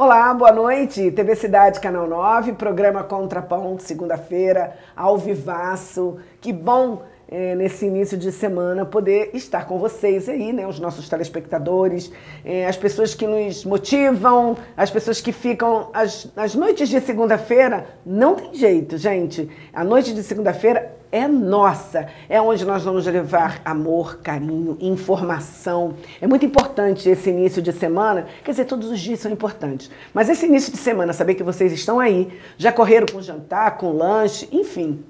Olá, boa noite. TV Cidade, Canal 9, programa Contraponto, segunda-feira, ao vivaço. Que bom nesse início de semana poder estar com vocês aí, né? Os nossos telespectadores, as pessoas que nos motivam, as pessoas que ficam as noites de segunda-feira. Não tem jeito, gente. A noite de segunda-feira é nossa, é onde nós vamos levar amor, carinho, informação. É muito importante esse início de semana, quer dizer, todos os dias são importantes, mas esse início de semana, saber que vocês estão aí, já correram com jantar, com lanche, enfim,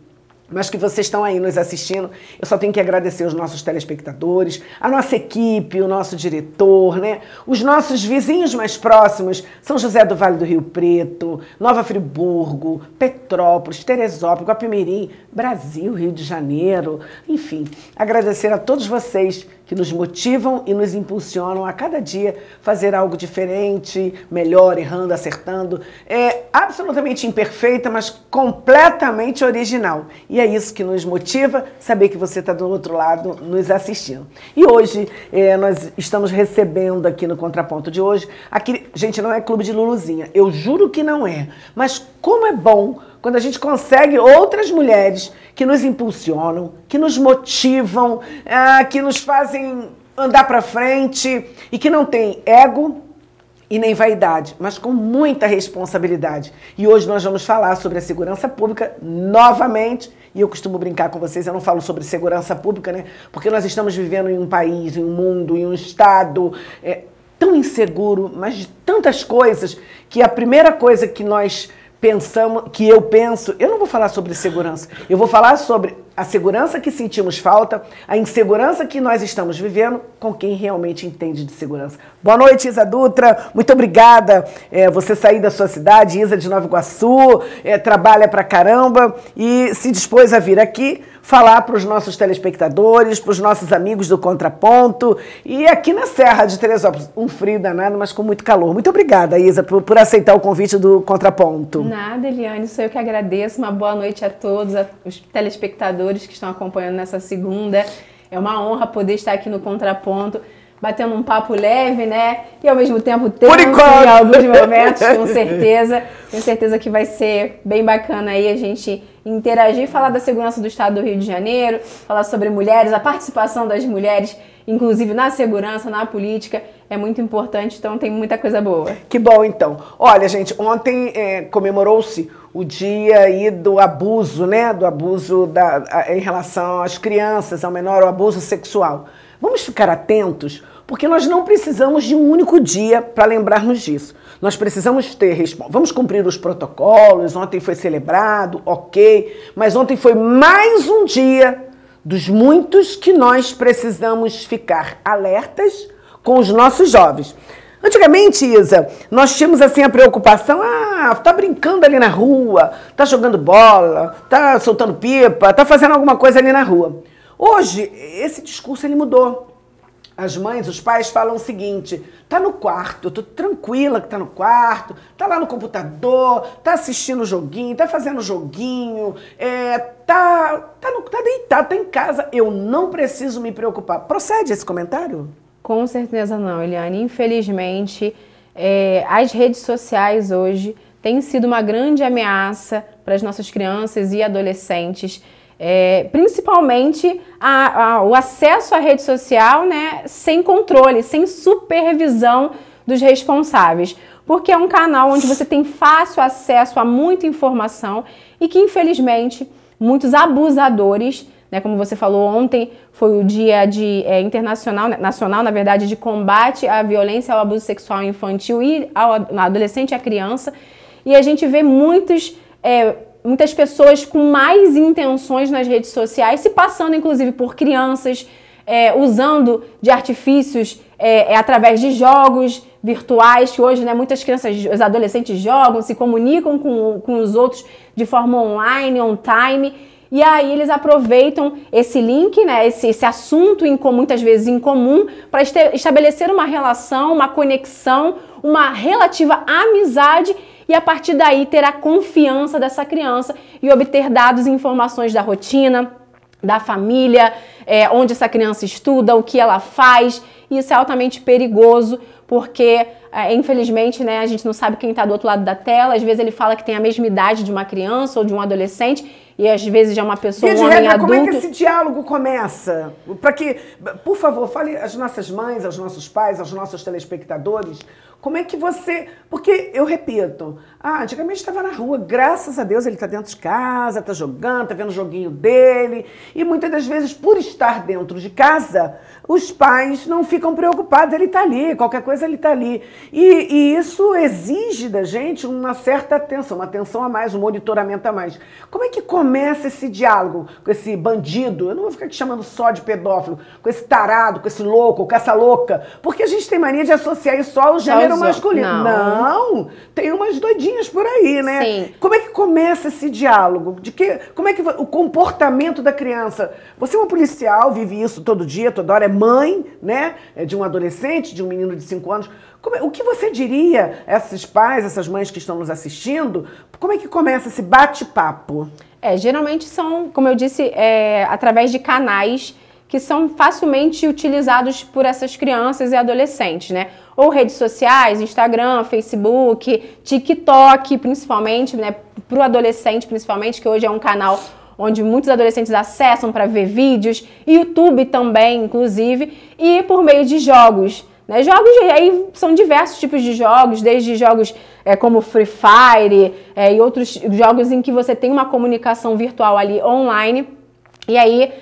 mas que vocês estão aí nos assistindo. Eu só tenho que agradecer os nossos telespectadores, a nossa equipe, o nosso diretor, né? Os nossos vizinhos mais próximos, São José do Vale do Rio Preto, Nova Friburgo, Petrópolis, Teresópolis, Guapimirim, Brasil, Rio de Janeiro, enfim, agradecer a todos vocês que nos motivam e nos impulsionam a cada dia fazer algo diferente, melhor, errando, acertando. É absolutamente imperfeita, mas completamente original. E é isso que nos motiva, saber que você está do outro lado nos assistindo. E hoje nós estamos recebendo aqui no Contraponto de hoje, aqui, gente, não é Clube de Luluzinha, eu juro que não é, mas como é bom quando a gente consegue outras mulheres que nos impulsionam, que nos motivam, que nos fazem andar para frente e que não tem ego e nem vaidade, mas com muita responsabilidade. E hoje nós vamos falar sobre a segurança pública novamente. E eu costumo brincar com vocês, eu não falo sobre segurança pública, né? Porque nós estamos vivendo em um país, em um mundo, em um estado tão inseguro, mas de tantas coisas, que a primeira coisa que nós pensamos, que eu penso, eu não vou falar sobre segurança, eu vou falar sobre a segurança que sentimos falta, a insegurança que nós estamos vivendo com quem realmente entende de segurança. Boa noite, Isa Dutra, muito obrigada. Você sair da sua cidade, Isa de Nova Iguaçu, trabalha pra caramba e se dispôs a vir aqui falar para os nossos telespectadores, para os nossos amigos do Contraponto e aqui na Serra de Teresópolis, um frio danado, mas com muito calor. Muito obrigada, Isa, por aceitar o convite do Contraponto. Nada, Eliane, sou eu que agradeço. Uma boa noite a todos, os telespectadores que estão acompanhando nessa segunda. É uma honra poder estar aqui no Contraponto, batendo um papo leve, né? E ao mesmo tempo tenso em alguns momentos, com certeza. Tenho certeza que vai ser bem bacana aí a gente interagir, falar da segurança do estado do Rio de Janeiro, falar sobre mulheres, a participação das mulheres, inclusive na segurança, na política, é muito importante, então tem muita coisa boa. Que bom, então. Olha, gente, ontem comemorou-se o dia aí do abuso, né? Do abuso em relação às crianças, ao menor, o abuso sexual. Vamos ficar atentos, porque nós não precisamos de um único dia para lembrarmos disso. Nós precisamos vamos cumprir os protocolos, ontem foi celebrado, ok, mas ontem foi mais um dia dos muitos que nós precisamos ficar alertas com os nossos jovens. Antigamente, Isa, nós tínhamos assim a preocupação, tá brincando ali na rua, tá jogando bola, tá soltando pipa, tá fazendo alguma coisa ali na rua. Hoje, esse discurso ele mudou. As mães, os pais falam o seguinte, tá no quarto, eu tô tranquila que tá no quarto, tá lá no computador, tá assistindo joguinho, tá fazendo joguinho, tá deitado, tá em casa, eu não preciso me preocupar. Procede esse comentário? Com certeza não, Eliane. Infelizmente, as redes sociais hoje têm sido uma grande ameaça para as nossas crianças e adolescentes, principalmente o acesso à rede social, né, sem controle, sem supervisão dos responsáveis, porque é um canal onde você tem fácil acesso a muita informação e que, infelizmente, muitos abusadores, né, como você falou, ontem foi o dia nacional, na verdade, de combate à violência, ao abuso sexual infantil e ao adolescente e à criança, e a gente vê muitas pessoas com mais intenções nas redes sociais, se passando inclusive por crianças, usando de artifícios através de jogos virtuais, que hoje, né, muitas crianças, os adolescentes jogam, se comunicam com os outros de forma online, on time, e aí eles aproveitam esse link, né, esse assunto muitas vezes em comum, para estabelecer uma relação, uma conexão, uma relativa amizade, e a partir daí ter a confiança dessa criança e obter dados e informações da rotina, da família, onde essa criança estuda, o que ela faz. E isso é altamente perigoso, porque infelizmente, né, a gente não sabe quem está do outro lado da tela. Às vezes ele fala que tem a mesma idade de uma criança ou de um adolescente e às vezes já é uma pessoa, um homem adulto. Como é que esse diálogo começa? Para que, por favor, fale às nossas mães, aos nossos pais, aos nossos telespectadores. Como é que você... Porque, eu repito, antigamente estava na rua, graças a Deus ele está dentro de casa, está jogando, está vendo o joguinho dele. E muitas das vezes, por estar dentro de casa, os pais não ficam preocupados, ele está ali, qualquer coisa ele está ali. E isso exige da gente uma certa atenção, uma atenção a mais, um monitoramento a mais. Como é que começa esse diálogo com esse bandido? Eu não vou ficar aqui chamando só de pedófilo, com esse tarado, com esse louco, com essa louca, porque a gente tem mania de associar isso só ao gênero masculino. Não, tem umas doidinhas por aí, né? Sim. Como é que começa esse diálogo? Como é que o comportamento da criança? Você é uma policial, vive isso todo dia, toda hora, é mãe, né? É de um adolescente, de um menino de 5 anos. O que você diria a esses pais, essas mães que estão nos assistindo? Como é que começa esse bate-papo? Geralmente são, como eu disse, através de canais que são facilmente utilizados por essas crianças e adolescentes, né? Ou redes sociais, Instagram, Facebook, TikTok, principalmente, né? Para o adolescente, principalmente, que hoje é um canal onde muitos adolescentes acessam para ver vídeos, YouTube também, inclusive, e por meio de jogos. Né? Jogos, aí são diversos tipos de jogos, desde jogos como Free Fire e outros jogos em que você tem uma comunicação virtual ali online, e aí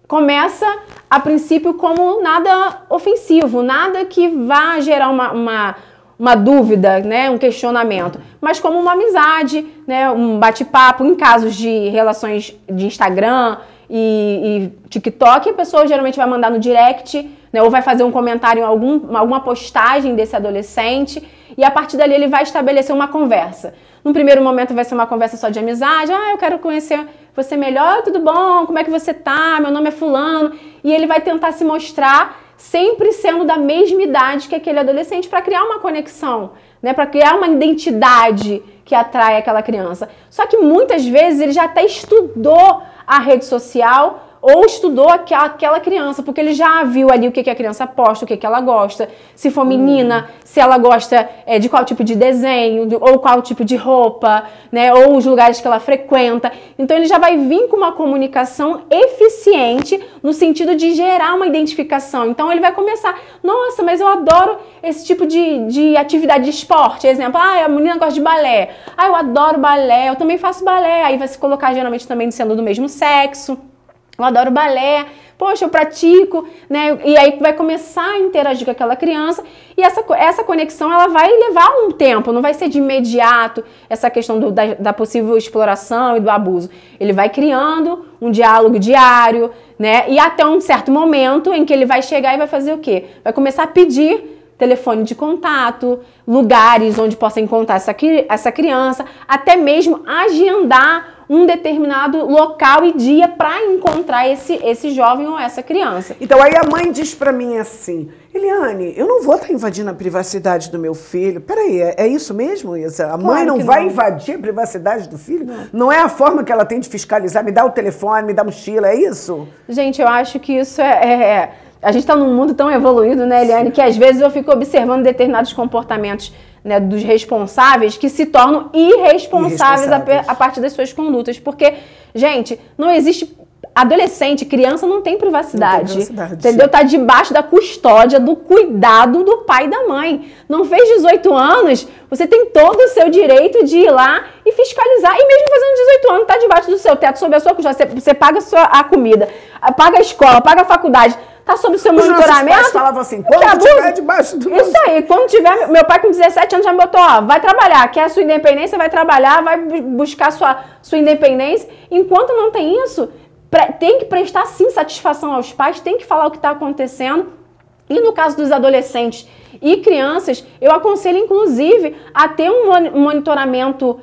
começa, a princípio, como nada ofensivo, nada que vá gerar uma dúvida, né, um questionamento, mas como uma amizade, né, um bate-papo. Em casos de relações de Instagram e TikTok, a pessoa geralmente vai mandar no direct, né, ou vai fazer um comentário em alguma postagem desse adolescente, e a partir dali ele vai estabelecer uma conversa. No primeiro momento vai ser uma conversa só de amizade, eu quero conhecer você melhor, tudo bom, como é que você tá, meu nome é fulano, e ele vai tentar se mostrar sempre sendo da mesma idade que aquele adolescente para criar uma conexão, né, para criar uma identidade que atrai aquela criança. Só que muitas vezes ele já até estudou a rede social ou estudou aquela criança, porque ele já viu ali o que a criança posta, o que ela gosta, se for menina, se ela gosta de qual tipo de desenho, ou qual tipo de roupa, né, ou os lugares que ela frequenta. Então ele já vai vir com uma comunicação eficiente no sentido de gerar uma identificação. Então ele vai começar, nossa, mas eu adoro esse tipo de atividade de esporte. Exemplo, a menina gosta de balé. Eu adoro balé, eu também faço balé. Aí vai se colocar geralmente também sendo do mesmo sexo. Eu adoro balé, poxa, eu pratico, né? E aí vai começar a interagir com aquela criança, e essa conexão ela vai levar um tempo, não vai ser de imediato essa questão da possível exploração e do abuso. Ele vai criando um diálogo diário, né? E até um certo momento em que ele vai chegar e vai fazer o quê? Vai começar a pedir telefone de contato, lugares onde possa encontrar essa criança, até mesmo agendar um determinado local e dia para encontrar esse jovem ou essa criança. Então aí a mãe diz para mim assim, Eliane, eu não vou estar invadindo a privacidade do meu filho. Peraí, é isso mesmo? A mãe não vai invadir a privacidade do filho? Não é a forma que ela tem de fiscalizar? Me dá o telefone, me dá a mochila, é isso? Gente, eu acho que isso a gente está num mundo tão evoluído, né, Eliane, que às vezes eu fico observando determinados comportamentos, né, dos responsáveis que se tornam irresponsáveis a partir das suas condutas. Porque, gente, não existe... Adolescente, criança não tem privacidade, entendeu? Tá debaixo da custódia, do cuidado do pai e da mãe. Não fez 18 anos, você tem todo o seu direito de ir lá e fiscalizar. E mesmo fazendo 18 anos, tá debaixo do seu teto, sob a sua custódia. Você paga a comida, paga a escola, paga a faculdade. Tá sob o seu monitoramento. Os pais falavam assim, quando tiver debaixo do... Isso aí, quando tiver... Meu pai com 17 anos já me botou, vai trabalhar, quer a sua independência, vai trabalhar, vai buscar sua independência. Enquanto não tem isso, tem que prestar sim satisfação aos pais, tem que falar o que está acontecendo. E no caso dos adolescentes e crianças, eu aconselho inclusive a ter um monitoramento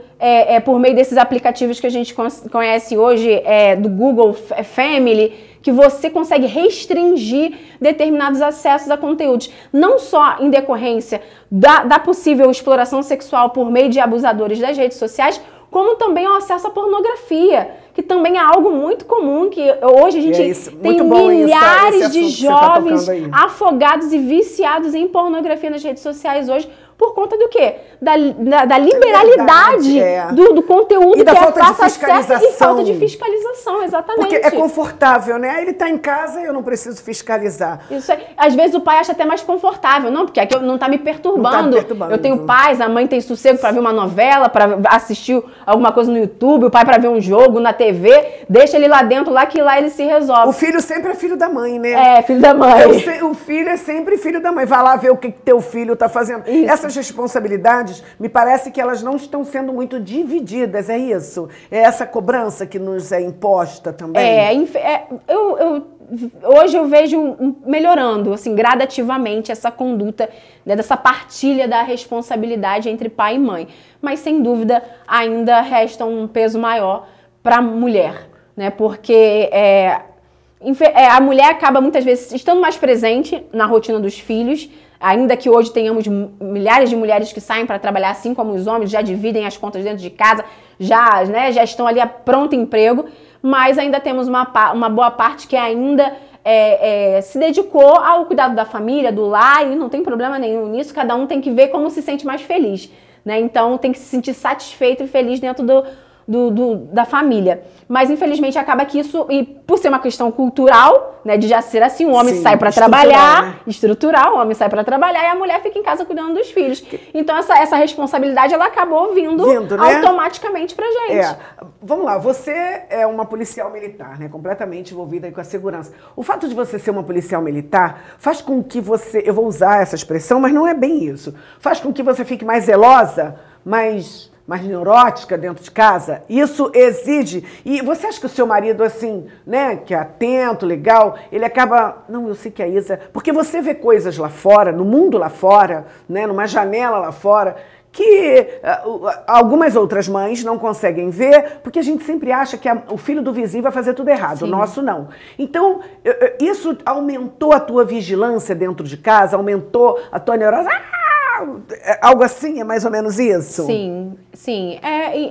por meio desses aplicativos que a gente conhece hoje, do Google Family, que você consegue restringir determinados acessos a conteúdos, não só em decorrência da possível exploração sexual por meio de abusadores das redes sociais, como também o acesso à pornografia, que também é algo muito comum, que hoje a gente tem milhares de jovens afogados e viciados em pornografia nas redes sociais hoje, por conta do quê? Da liberalidade do conteúdo e da que falta é de fiscalização. E falta de fiscalização, exatamente. Porque é confortável, né? Ele está em casa e eu não preciso fiscalizar. Isso aí. Às vezes o pai acha até mais confortável, não, porque aqui não está me perturbando. Não tá me perturbando. Eu tenho paz, a mãe tem sossego para ver uma novela, para assistir alguma coisa no YouTube, o pai para ver um jogo na TV, deixa ele lá dentro, lá que lá ele se resolve. O filho sempre é filho da mãe, né? É, filho da mãe. O filho é sempre filho da mãe. Vai lá ver o que teu filho está fazendo. Isso. Essas responsabilidades, me parece que elas não estão sendo muito divididas, é isso? É essa cobrança que nos é imposta também? Hoje eu vejo melhorando, assim, gradativamente essa conduta, né, dessa partilha da responsabilidade entre pai e mãe. Mas, sem dúvida, ainda resta um peso maior para a mulher, né? Porque a mulher acaba, muitas vezes, estando mais presente na rotina dos filhos, ainda que hoje tenhamos milhares de mulheres que saem para trabalhar, assim como os homens, já dividem as contas dentro de casa, já estão ali a pronto emprego, mas ainda temos uma boa parte que ainda se dedicou ao cuidado da família, do lar, e não tem problema nenhum nisso, cada um tem que ver como se sente mais feliz, né? Então tem que se sentir satisfeito e feliz dentro da família. Mas infelizmente acaba que isso, e por ser uma questão cultural, né, de já ser assim, o homem sai para trabalhar, né? Estrutural, o homem sai para trabalhar e a mulher fica em casa cuidando dos filhos. Então essa responsabilidade ela acabou vindo né? Automaticamente pra gente. Vamos lá, você é uma policial militar, né, completamente envolvida aí com a segurança. O fato de você ser uma policial militar faz com que você, eu vou usar essa expressão, mas não é bem isso, faz com que você fique mais zelosa, mais neurótica dentro de casa? Isso exige. E você acha que o seu marido, assim, né, que é atento, legal, ele acaba... Não, eu sei que a Isa... Porque você vê coisas lá fora, no mundo lá fora, né, numa janela lá fora, que algumas outras mães não conseguem ver, porque a gente sempre acha que o filho do vizinho vai fazer tudo errado. Sim. O nosso não. Então, isso aumentou a tua vigilância dentro de casa? Aumentou a tua neurose? Algo assim, é mais ou menos isso? Sim.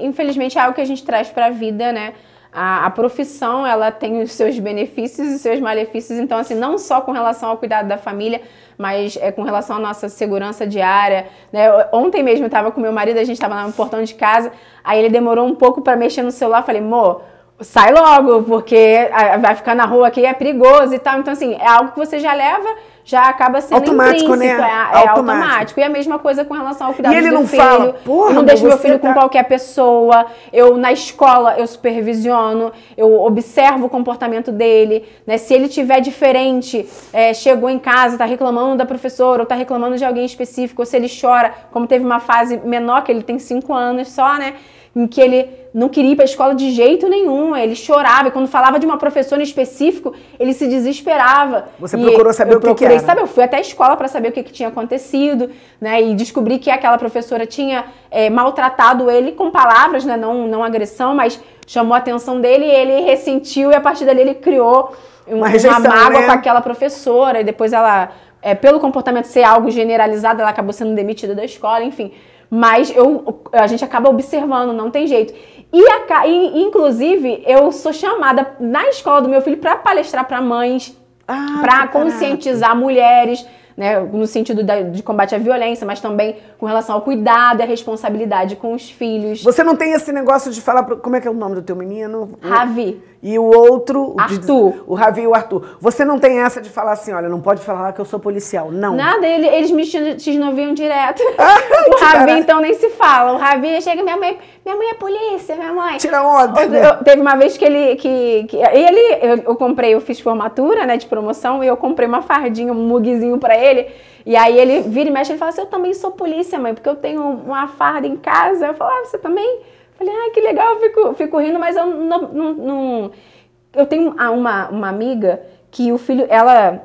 Infelizmente é algo que a gente traz para a vida, né? A profissão, ela tem os seus benefícios e os seus malefícios, então assim, não só com relação ao cuidado da família, mas com relação à nossa segurança diária, né? Ontem mesmo eu estava com meu marido, a gente estava lá no portão de casa, aí ele demorou um pouco para mexer no celular, falei, amor, sai logo, porque vai ficar na rua aqui, é perigoso e tal. Então, assim, é algo que você já leva, já acaba sendo automático, intrínseco, né? É automático. E a mesma coisa com relação ao cuidado do filho. E ele não filho. fala, porra, eu não deixo meu filho com qualquer pessoa. Na escola, eu supervisiono, eu observo o comportamento dele, né? Se ele tiver diferente, chegou em casa, tá reclamando da professora, ou tá reclamando de alguém específico, ou se ele chora, como teve uma fase menor, que ele tem 5 anos só, né? Em que ele não queria ir para a escola de jeito nenhum, ele chorava, e quando falava de uma professora em específico, ele se desesperava. Você procurou saber o que era? Eu fui até a escola para saber o que tinha acontecido, né, e descobri que aquela professora tinha maltratado ele com palavras, né, não agressão, mas chamou a atenção dele, e ele ressentiu, e a partir dali ele criou uma mágoa, né, com aquela professora, e depois ela, pelo comportamento ser algo generalizado, ela acabou sendo demitida da escola, enfim. Mas a gente acaba observando, não tem jeito. Inclusive, eu sou chamada na escola do meu filho para palestrar para mães, para conscientizar mulheres, né, no sentido de combate à violência, mas também com relação ao cuidado e à responsabilidade com os filhos. Você não tem esse negócio de falar... Como é que é o nome do teu menino? Ravi. E o outro... Arthur. O Ravi e o Arthur. Você não tem essa de falar assim, olha, não pode falar que eu sou policial, não. Nada, eles me xinoviam direto. O Ravi, então, nem se fala. O Ravi chega, minha mãe é polícia, minha mãe. Tira onda. Teve uma vez que eu fiz formatura, né, de promoção, e eu comprei uma fardinha, um mugzinho pra ele. E aí ele vira e mexe, ele fala assim, eu também sou polícia, mãe, porque eu tenho uma farda em casa. Eu falo, você também? Falei, que legal, eu fico rindo, mas eu não... Eu tenho uma amiga que o filho, ela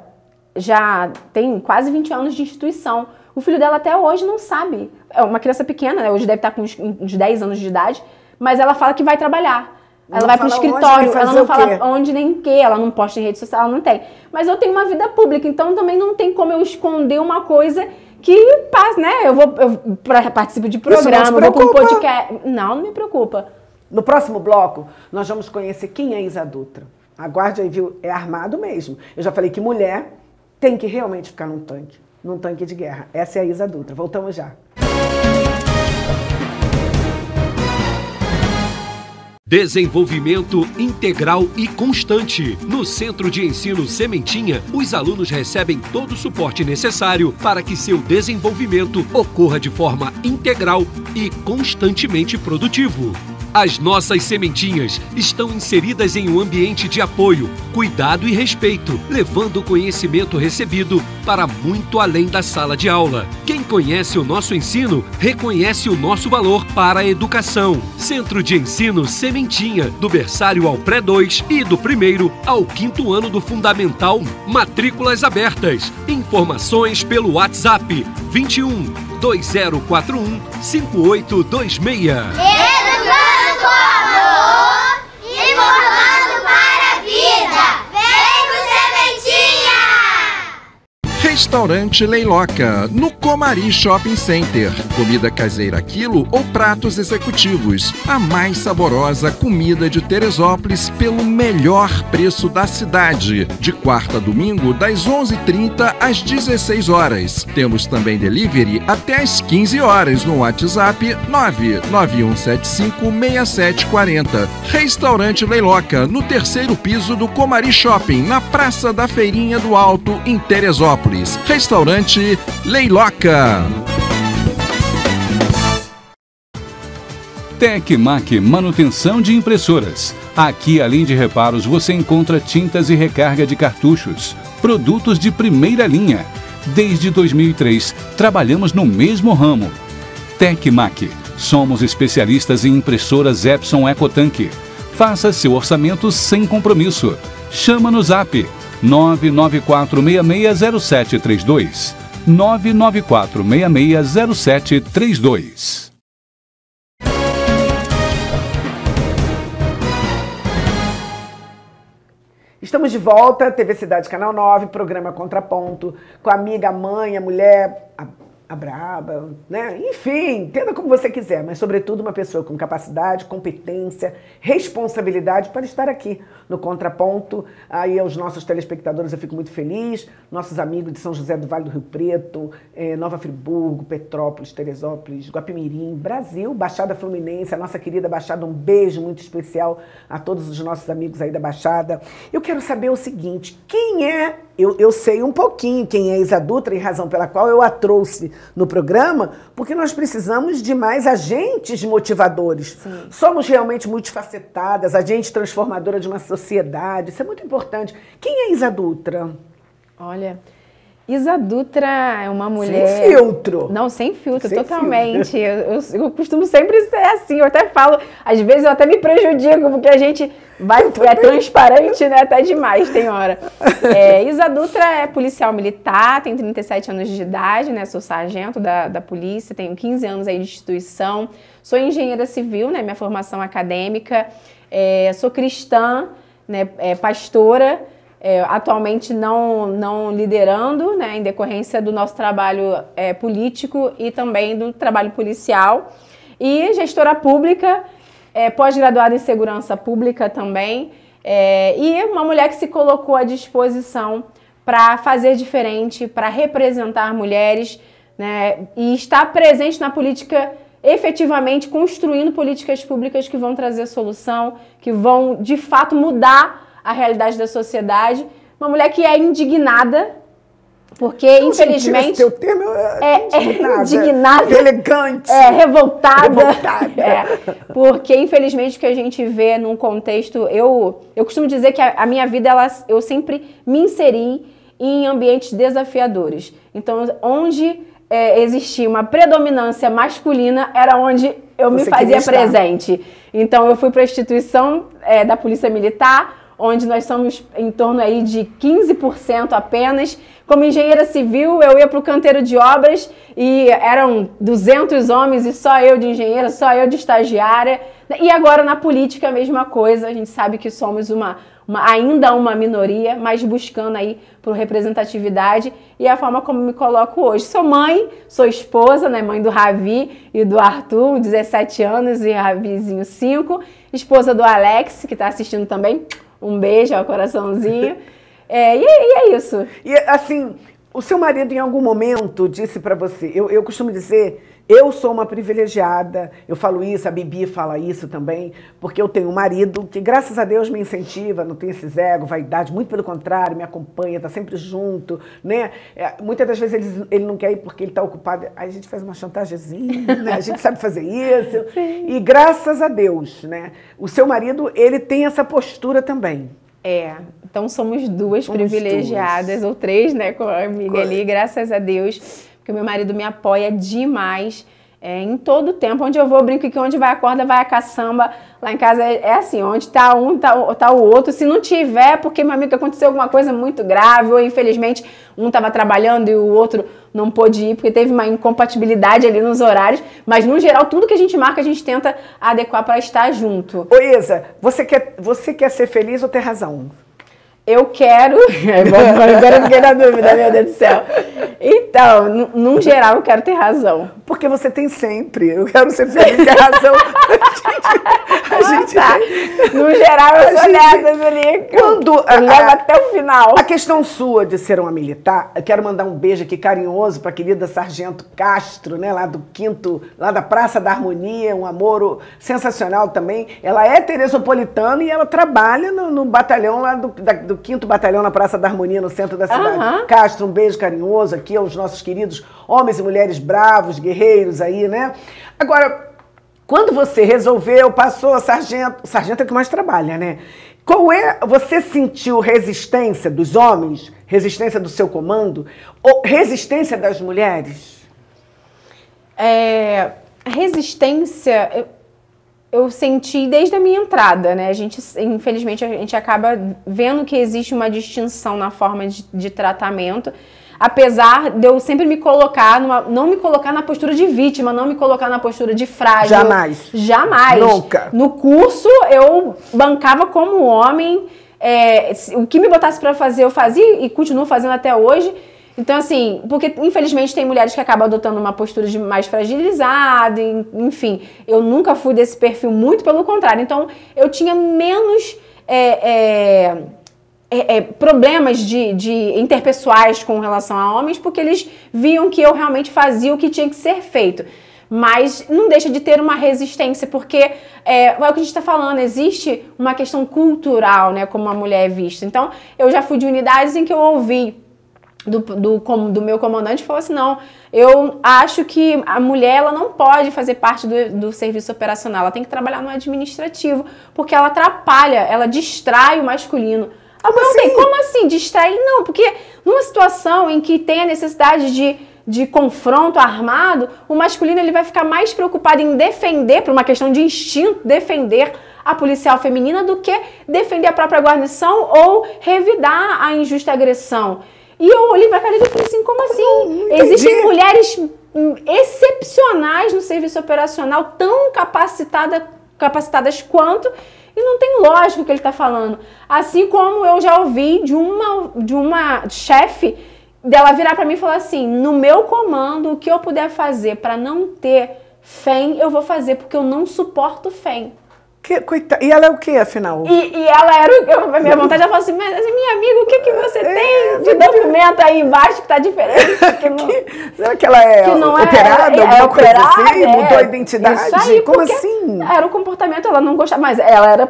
já tem quase 20 anos de instituição. O filho dela até hoje não sabe. É uma criança pequena, né? Hoje deve estar com uns 10 anos de idade, mas ela fala que vai trabalhar. Ela vai pro escritório, ela não fala onde nem o quê, ela não posta em rede social, ela não tem. Mas eu tenho uma vida pública, então também não tem como eu esconder uma coisa que passa, né? Eu participo de programa, eu vou para um podcast. Não me preocupa. No próximo bloco, nós vamos conhecer quem é Isa Dutra. Aguarde aí, viu? É armado mesmo. Eu já falei que mulher tem que realmente ficar num tanque de guerra. Essa é a Isa Dutra. Voltamos já. Desenvolvimento integral e constante. No Centro de Ensino Sementinha, os alunos recebem todo o suporte necessário para que seu desenvolvimento ocorra de forma integral e constantemente produtivo. As nossas sementinhas estão inseridas em um ambiente de apoio, cuidado e respeito, levando o conhecimento recebido para muito além da sala de aula. Quem conhece o nosso ensino, reconhece o nosso valor para a educação. Centro de Ensino Sementinha, do berçário ao pré-2 e do 1º ao 5º ano do Fundamental, matrículas abertas. Informações pelo WhatsApp 21 2041 5826. Educando com amor e formando para a vida. Vem pro Sementinha! Restaurante Leiloca, no Comari Shopping Center. Comida caseira quilo ou pratos executivos. A mais saborosa comida de Teresópolis pelo melhor preço da cidade. De quarta a domingo, das 11h30 às 16 horas. Temos também delivery até às 15 horas no WhatsApp 991756740. Restaurante Leiloca, no 3º piso do Comari Shopping, na Praça da Feirinha do Alto, em Teresópolis. Restaurante Leiloca. Tecmac Manutenção de Impressoras. Aqui, além de reparos, você encontra tintas e recarga de cartuchos, produtos de primeira linha. Desde 2003, trabalhamos no mesmo ramo. Tecmac. Somos especialistas em impressoras Epson EcoTank. Faça seu orçamento sem compromisso. Chama no Zap 994660732. 994660732. Estamos de volta, TV Cidade Canal 9, programa Contraponto, com a amiga, a mãe, a mulher, a braba, né? Enfim, entenda como você quiser, mas sobretudo uma pessoa com capacidade, competência, responsabilidade para estar aqui no Contraponto. Aí aos nossos telespectadores eu fico muito feliz, nossos amigos de São José do Vale do Rio Preto, Nova Friburgo, Petrópolis, Teresópolis, Guapimirim, Brasil, Baixada Fluminense, a nossa querida Baixada, um beijo muito especial a todos os nossos amigos aí da Baixada. Eu quero saber o seguinte, quem é... Eu sei um pouquinho quem é Isa Dutra e razão pela qual eu a trouxe no programa, porque nós precisamos de mais agentes motivadores. Sim. Somos realmente multifacetadas, agente transformadora de uma sociedade, isso é muito importante. Quem é Isa Dutra? Olha, Isa Dutra é uma mulher... Sem filtro. Não, sem filtro, sem totalmente. Filtro. Eu costumo sempre ser assim, eu até falo, às vezes eu até me prejudico, porque a gente é transparente, né, até demais, tem hora. Isa Dutra é policial militar, tem 37 anos de idade, né, sou sargento da polícia, tenho 15 anos aí de instituição, sou engenheira civil, né, minha formação acadêmica, sou cristã, né, pastora, atualmente não liderando, né, em decorrência do nosso trabalho político e também do trabalho policial, e gestora pública, pós-graduada em segurança pública também, e uma mulher que se colocou à disposição para fazer diferente, para representar mulheres, né, e estar presente na política, efetivamente construindo políticas públicas que vão trazer solução, que vão de fato mudar a realidade da sociedade. Uma mulher que é indignada, porque infelizmente... Esse teu termo é indignada, elegante, revoltada. Porque infelizmente o que a gente vê num contexto... Eu costumo dizer que a minha vida, eu sempre me inseri em ambientes desafiadores. Então, onde existia uma predominância masculina, era onde eu me fazia presente. Então, eu fui para a instituição da Polícia Militar, onde nós somos em torno aí de 15% apenas. Como engenheira civil, eu ia para o canteiro de obras e eram 200 homens e só eu de engenheira, só eu de estagiária. E agora na política a mesma coisa, a gente sabe que somos ainda uma minoria, mas buscando aí por representatividade e a forma como me coloco hoje. Sou mãe, sou esposa, né, mãe do Ravi e do Arthur, 17 anos e Ravizinho 5, esposa do Alex, que está assistindo também. Um beijo ao coraçãozinho. E é isso. E assim, o seu marido em algum momento disse para você, eu costumo dizer Eu sou uma privilegiada, eu falo isso, a Bibi fala isso também, porque eu tenho um marido que, graças a Deus, me incentiva, não tem esses egos, vaidade, muito pelo contrário, me acompanha, tá sempre junto, né? Muitas das vezes ele não quer ir porque ele tá ocupado, aí a gente faz uma chantagemzinha, né? A gente sabe fazer isso. Sim. E graças a Deus, né? O seu marido, ele tem essa postura também. Então somos duas privilegiadas, ou três, né, com a amiga ali, graças a Deus. Porque o meu marido me apoia demais em todo o tempo. Onde eu vou, eu brinco que onde vai a corda, vai a caçamba. Lá em casa é assim, onde tá um, tá o outro. Se não tiver, porque, meu amigo, aconteceu alguma coisa muito grave, ou infelizmente um estava trabalhando e o outro não pôde ir, porque teve uma incompatibilidade ali nos horários. Mas, no geral, tudo que a gente marca, a gente tenta adequar para estar junto. Ô, Isa, você quer ser feliz ou ter razão? Eu quero... Agora eu fiquei na dúvida, meu Deus do céu. Então, no geral, eu quero ter razão. Porque você tem sempre. Eu quero ser feliz e ter razão. A gente No geral, eu sou dessas ali. Quando leva até o final. A questão sua de ser uma militar, eu quero mandar um beijo aqui carinhoso para a querida Sargento Castro, né, lá do 5º, lá da Praça da Harmonia, um amor sensacional também. Ela é teresopolitana e ela trabalha no batalhão lá do 5º Batalhão na Praça da Harmonia, no centro da cidade. Castro, um beijo carinhoso aqui aos nossos queridos homens e mulheres bravos, guerreiros aí, né? Agora, quando você resolveu, passou a sargento é o que mais trabalha, né? Você sentiu resistência dos homens, resistência do seu comando, ou resistência das mulheres? Resistência... Eu senti desde a minha entrada, né? Infelizmente, a gente acaba vendo que existe uma distinção na forma de tratamento, apesar de eu sempre me colocar, não me colocar na postura de vítima, não me colocar na postura de frágil. Jamais. Jamais. Nunca. No curso, eu bancava como homem, o que me botasse para fazer, eu fazia e continuo fazendo até hoje. Então, assim, porque infelizmente tem mulheres que acabam adotando uma postura de mais fragilizada, enfim. Eu nunca fui desse perfil, muito pelo contrário. Então, eu tinha menos problemas de interpessoais com relação a homens, porque eles viam que eu realmente fazia o que tinha que ser feito. Mas não deixa de ter uma resistência, porque é o que a gente está falando, existe uma questão cultural, né, como a mulher é vista. Então, eu já fui de unidades em que eu ouvi do meu comandante, falou assim, não, eu acho que a mulher ela não pode fazer parte do serviço operacional, ela tem que trabalhar no administrativo, porque ela atrapalha, ela distrai o masculino. Eu perguntei, como assim distrai? Não, porque numa situação em que tem a necessidade de confronto armado, o masculino ele vai ficar mais preocupado em defender, por uma questão de instinto, defender a policial feminina do que defender a própria guarnição ou revidar a injusta agressão. E eu olhei pra cara e falei assim, como assim? Existem mulheres excepcionais no serviço operacional, tão capacitadas quanto, e não tem lógica o que ele está falando. Assim como eu já ouvi de uma chefe dela virar para mim e falar assim, no meu comando, o que eu puder fazer para não ter FEM, eu vou fazer, porque eu não suporto FEM. E ela é o que, afinal? E ela era... A minha vontade, ela falou assim, mas minha amiga, o que você tem de documento aí embaixo que tá diferente? Será que ela é operada? É operada, assim, mudou a identidade? Isso aí, como assim? Era o comportamento, ela não gostava, mas ela era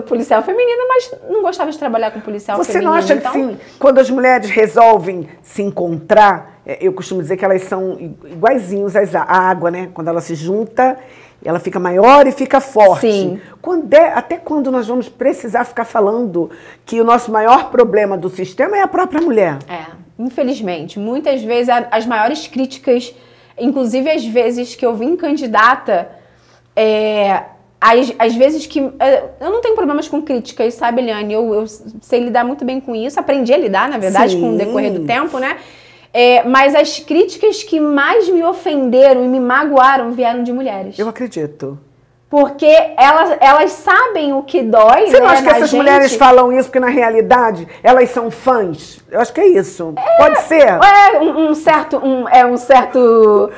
policial feminina, mas não gostava de trabalhar com policial feminino. Você não acha que, sim, quando as mulheres resolvem se encontrar, eu costumo dizer que elas são iguaizinhos à água, né? Quando ela se junta... Ela fica maior e fica forte. Sim. Até quando nós vamos precisar ficar falando que o nosso maior problema do sistema é a própria mulher? Infelizmente. Muitas vezes as maiores críticas, inclusive às vezes que eu vim candidata, às vezes que... Eu não tenho problemas com críticas, sabe, Eliane? Eu sei lidar muito bem com isso, aprendi a lidar, na verdade, Sim. com o decorrer do tempo, né? Mas as críticas que mais me ofenderam e me magoaram vieram de mulheres. Eu acredito. Porque elas sabem o que dói, Você não acha que na essas gente? mulheres falam isso porque, na realidade, elas são fãs? Eu acho que é isso. Pode ser? Um certo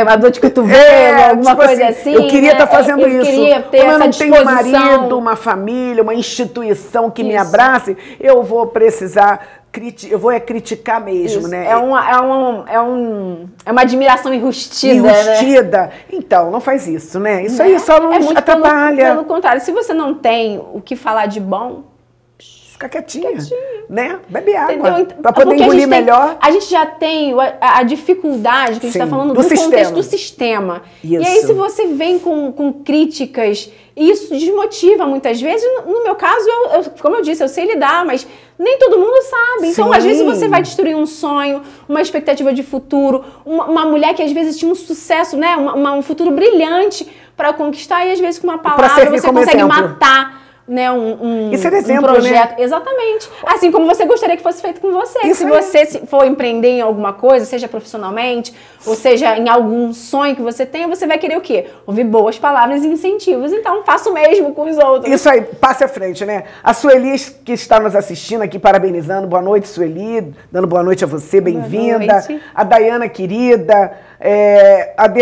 uma dor de cotovelo, alguma tipo coisa assim. Eu queria estar fazendo eu isso. Queria ter como eu essa não tenho um disposição. marido, uma família, uma instituição que me Isso. abrace, eu vou precisar... Eu vou criticar mesmo, Isso. né? É uma admiração enrustida, Enrustida. Então, não faz isso, né? Isso aí só nos muito atrapalha. Pelo contrário, se você não tem o que falar de bom, fica quietinha, né? Bebe água, entendeu? para poder engolir melhor. A gente já tem a dificuldade que a gente está falando do contexto do sistema. Isso. E aí, se você vem com críticas, isso desmotiva muitas vezes. No meu caso, como eu disse, eu sei lidar, mas nem todo mundo sabe. Então, às vezes, você vai destruir um sonho, uma expectativa de futuro, uma mulher que às vezes tinha um sucesso, né? Um futuro brilhante para conquistar, e às vezes com uma palavra você consegue matar, né, Isso é exemplo, projeto. né? Exatamente. Assim como você gostaria que fosse feito com você. Isso se você for empreender em alguma coisa, seja profissionalmente, ou seja em algum sonho que você tenha, você vai querer o quê? Ouvir boas palavras e incentivos. Então, faça o mesmo com os outros. Isso aí, passe à frente, né? A Sueli, que está nos assistindo aqui, parabenizando. Boa noite, Sueli. Dando boa noite a você, bem-vinda. A Dayana, querida.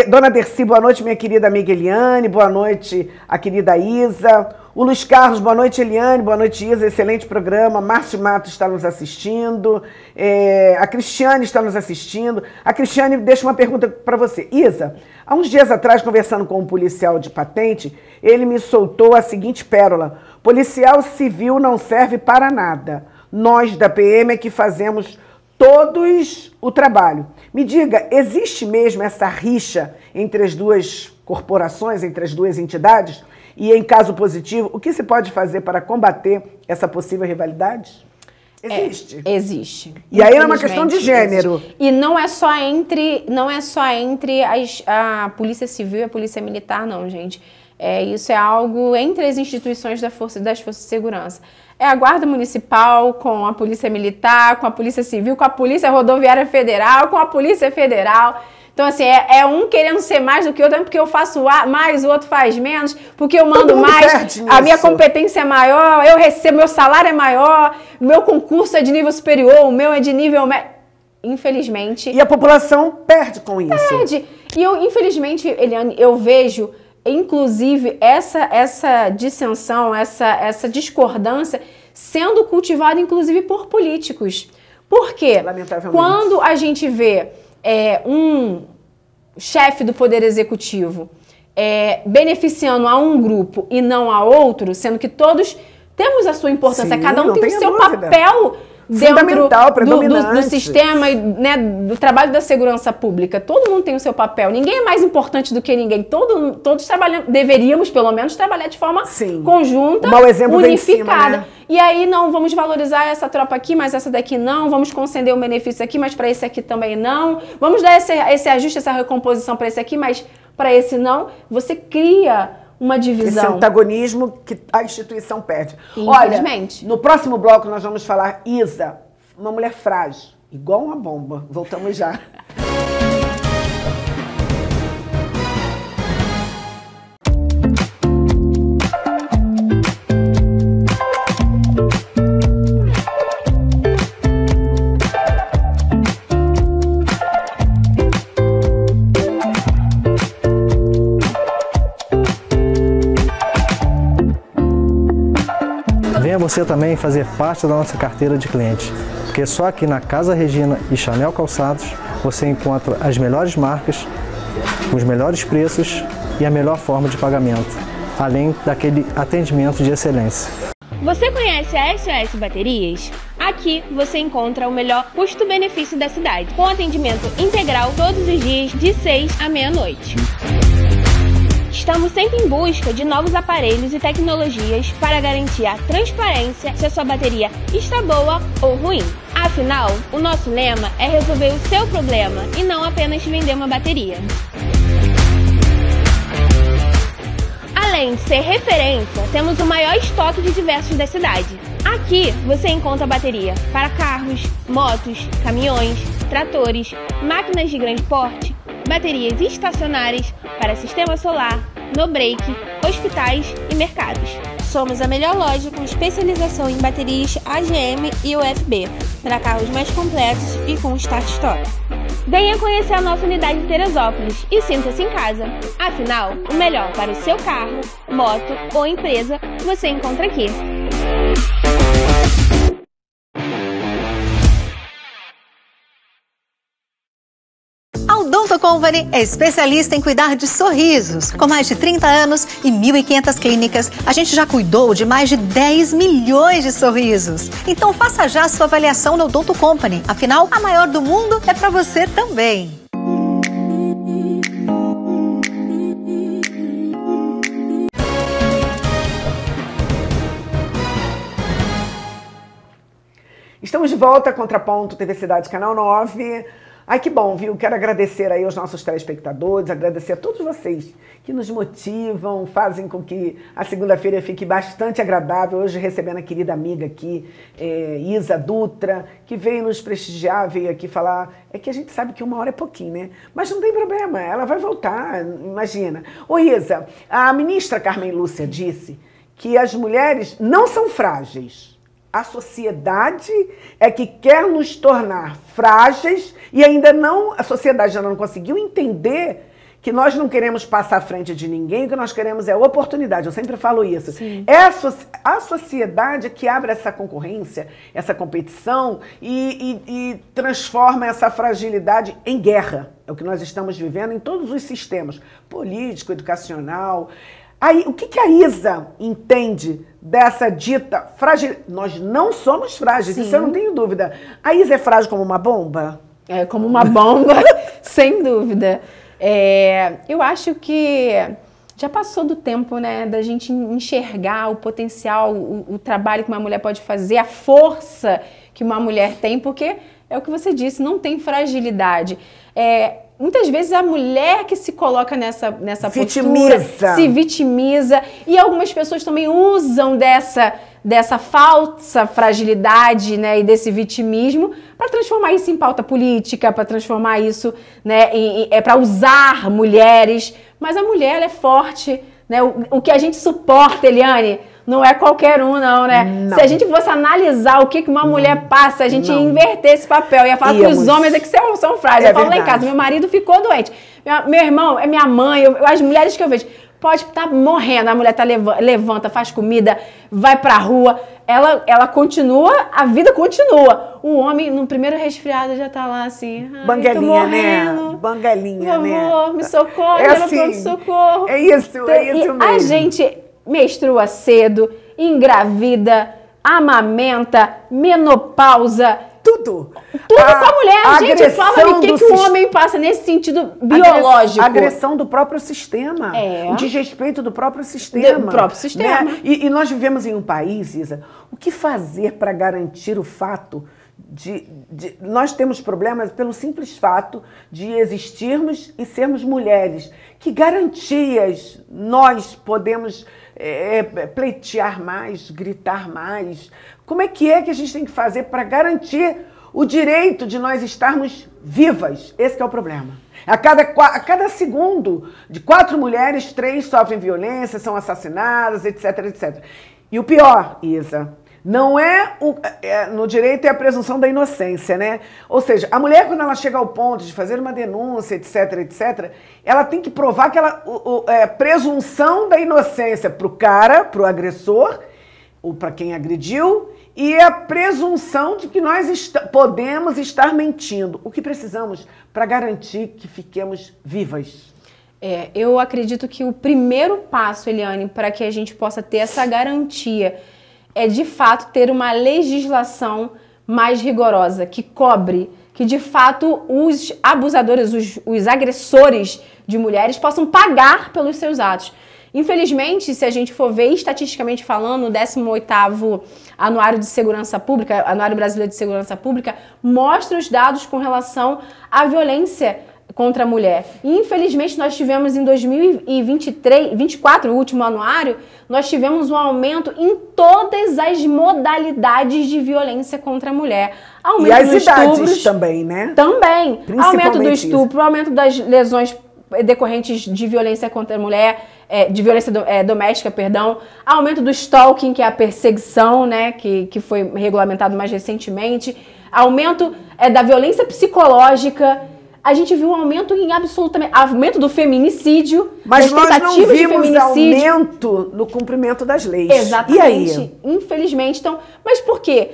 Dona Dercy, boa noite, minha querida amiga Eliane. Boa noite, a querida Isa. O Luiz Carlos, boa noite, Eliane. Boa noite, Isa. Excelente programa. Márcio Matos está nos assistindo. A Cristiane está nos assistindo. A Cristiane deixa uma pergunta para você. Isa, há uns dias atrás, conversando com um policial de patente, ele me soltou a seguinte pérola: policial civil não serve para nada. Nós, da PM, é que fazemos todos o trabalho. Me diga, existe mesmo essa rixa entre as duas corporações, entre as duas entidades? E, em caso positivo, o que se pode fazer para combater essa possível rivalidade? Existe. Existe. E aí é uma questão de gênero. Existe. E não é só entre a Polícia Civil e a Polícia Militar, não, gente. Isso é algo entre as instituições das Forças de Segurança. É a Guarda Municipal com a Polícia Militar, com a Polícia Civil, com a Polícia Rodoviária Federal, com a Polícia Federal. Então, assim, um querendo ser mais do que o outro, porque eu faço mais, o outro faz menos, porque eu mando mais, a minha competência é maior, eu recebo, meu salário é maior, meu concurso é de nível superior, o meu é de nível médio. Infelizmente. E a população perde com isso. Perde. E eu, infelizmente, Eliane, eu vejo, inclusive, essa dissensão, essa discordância sendo cultivada, inclusive, por políticos. Por quê? Lamentavelmente. Quando a gente vê um chefe do Poder Executivo beneficiando a um grupo e não a outro, sendo que todos temos a sua importância, cada um tem o seu papel dentro do sistema, né, do trabalho da segurança pública. Todo mundo tem o seu papel. Ninguém é mais importante do que ninguém. Todos deveríamos, pelo menos, trabalhar de forma conjunta, unificada. Né? E aí, não, vamos valorizar essa tropa aqui, mas essa daqui não. Vamos conceder o benefício aqui, mas para esse aqui também não. Vamos dar esse ajuste, essa recomposição para esse aqui, mas para esse não. Você cria uma divisão. Esse antagonismo que a instituição perde. Infelizmente. Olha, no próximo bloco nós vamos falar Isa, uma mulher frágil, igual uma bomba. Voltamos já. Venha você também fazer parte da nossa carteira de clientes, porque só aqui na Casa Regina e Chanel Calçados você encontra as melhores marcas, os melhores preços e a melhor forma de pagamento, além daquele atendimento de excelência. Você conhece a SOS Baterias? Aqui você encontra o melhor custo-benefício da cidade, com atendimento integral todos os dias de 6 à meia-noite. Estamos sempre em busca de novos aparelhos e tecnologias para garantir a transparência se a sua bateria está boa ou ruim. Afinal, o nosso lema é resolver o seu problema e não apenas vender uma bateria. Além de ser referência, temos o maior estoque de diversos da cidade. Aqui você encontra bateria para carros, motos, caminhões, tratores, máquinas de grande porte, baterias estacionárias para sistema solar, no break, hospitais e mercados. Somos a melhor loja com especialização em baterias AGM e USB, para carros mais completos e com start-stop. Venha conhecer a nossa unidade em Teresópolis e sinta-se em casa. Afinal, o melhor para o seu carro, moto ou empresa você encontra aqui. A Odonto Company é especialista em cuidar de sorrisos. Com mais de 30 anos e 1.500 clínicas, a gente já cuidou de mais de 10 milhões de sorrisos. Então faça já a sua avaliação na Odonto Company. Afinal, a maior do mundo é para você também. Estamos de volta, Contraponto, TV Cidade, Canal 9. Ai, que bom, viu? Quero agradecer aí aos nossos telespectadores, agradecer a todos vocês que nos motivam, fazem com que a segunda-feira fique bastante agradável. Hoje recebendo a querida amiga aqui, Isa Dutra, que veio nos prestigiar, veio aqui falar. É que a gente sabe que uma hora é pouquinho, né? Mas não tem problema, ela vai voltar, imagina. Ô Isa, a ministra Carmen Lúcia disse que as mulheres não são frágeis. A sociedade é que quer nos tornar frágeis e ainda não, a sociedade ainda não conseguiu entender que nós não queremos passar à frente de ninguém, o que nós queremos é oportunidade. Eu sempre falo isso. Sim. É a sociedade que abre essa concorrência, essa competição e transforma essa fragilidade em guerra. É o que nós estamos vivendo em todos os sistemas, político, educacional. Aí, o que a Isa entende dessa dita fragilidade? Nós não somos frágeis, isso eu não tenho dúvida. A Isa é frágil como uma bomba? É, como uma bomba, sem dúvida. Eu acho que já passou do tempo, né, da gente enxergar o potencial, o trabalho que uma mulher pode fazer, a força que uma mulher tem, porque é o que você disse, não tem fragilidade. Muitas vezes a mulher que se coloca nessa postura, se vitimiza, e algumas pessoas também usam dessa falsa fragilidade, né, e desse vitimismo para transformar isso em pauta política, para transformar isso, né, para usar mulheres. Mas a mulher, ela é forte, né? O que a gente suporta, Eliane, não é qualquer um, não, né? Não. Se a gente fosse analisar o que uma mulher passa, a gente ia inverter esse papel. Ia falar que os homens é que são frágeis. Eu falo lá em casa, meu marido ficou doente. Meu irmão, é minha mãe, as mulheres que eu vejo. Pode estar morrendo, a mulher levanta, faz comida, vai pra rua. Ela continua, a vida continua. O homem, no primeiro resfriado, já tá lá assim. Banguelinha, né? Banguelinha, né? Por favor, me socorre, assim, pronto-socorro. É isso mesmo. A gente menstrua cedo, engravida, amamenta, menopausa. Tudo com a mulher. A gente fala o que o homem passa nesse sentido biológico. A agressão do próprio sistema. O desrespeito do próprio sistema. Do próprio sistema. Né? E nós vivemos em um país, Isa, o que fazer para garantir o fato nós temos problemas pelo simples fato de existirmos e sermos mulheres. Que garantias nós podemos pleitear mais, gritar mais? Como é que a gente tem que fazer para garantir o direito de nós estarmos vivas? Esse que é o problema. A cada segundo, de 4 mulheres, 3 sofrem violência, são assassinadas, etc, etc. E o pior, Isa, não no direito é a presunção da inocência, né? Ou seja, a mulher, quando ela chega ao ponto de fazer uma denúncia, etc, etc, ela tem que provar que presunção da inocência para o cara, para o agressor, ou para quem agrediu, e a presunção de que nós podemos estar mentindo. O que precisamos para garantir que fiquemos vivas? Eu acredito que o primeiro passo, Eliane, para que a gente possa ter essa garantia é, de fato, ter uma legislação mais rigorosa, que cobre, que, de fato, os abusadores, os agressores de mulheres possam pagar pelos seus atos. Infelizmente, se a gente for ver, estatisticamente falando, o 18º Anuário de Segurança Pública, Anuário Brasileiro de Segurança Pública, mostra os dados com relação à violência contra a mulher. E, infelizmente, nós tivemos em 2024, o último anuário, nós tivemos um aumento em todas as modalidades de violência contra a mulher. Aumento e as idades também, né? Também. Aumento do estupro, aumento das lesões decorrentes de violência contra a mulher, de violência doméstica, perdão, aumento do stalking, que é a perseguição, né, que foi regulamentado mais recentemente, aumento da violência psicológica, a gente viu um aumento em absolutamente... Aumento do feminicídio, mas das nós não tentativas de vimos feminicídio. aumento no cumprimento das leis. Exatamente. E aí? Infelizmente. Então, mas por quê?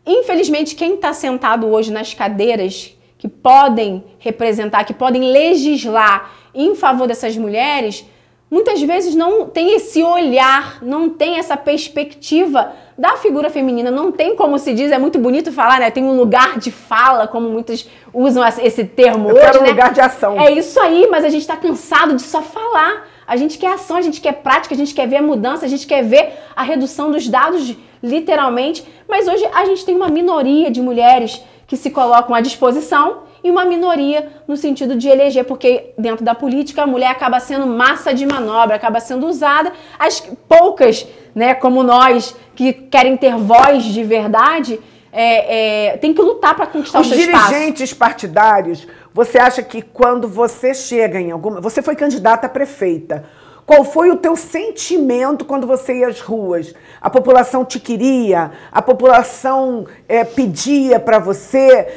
Infelizmente, quem está sentado hoje nas cadeiras que podem representar, que podem legislar em favor dessas mulheres, muitas vezes não tem esse olhar, não tem essa perspectiva da figura feminina, não tem, como se diz, é muito bonito falar, né? Tem um lugar de fala, como muitos usam esse termo hoje, quero um né? lugar de ação. É isso aí, mas a gente tá cansado de só falar. A gente quer ação, a gente quer prática, a gente quer ver a mudança, a gente quer ver a redução dos dados, literalmente. Mas hoje a gente tem uma minoria de mulheres que se colocam à disposição e uma minoria no sentido de eleger, porque dentro da política a mulher acaba sendo massa de manobra, acaba sendo usada. As poucas, né, como nós, que querem ter voz de verdade, tem que lutar para conquistar o seu espaço. Os dirigentes partidários, você acha que quando você chega em alguma... Você foi candidata a prefeita. Qual foi o teu sentimento quando você ia às ruas? A população te queria? A população pedia para você?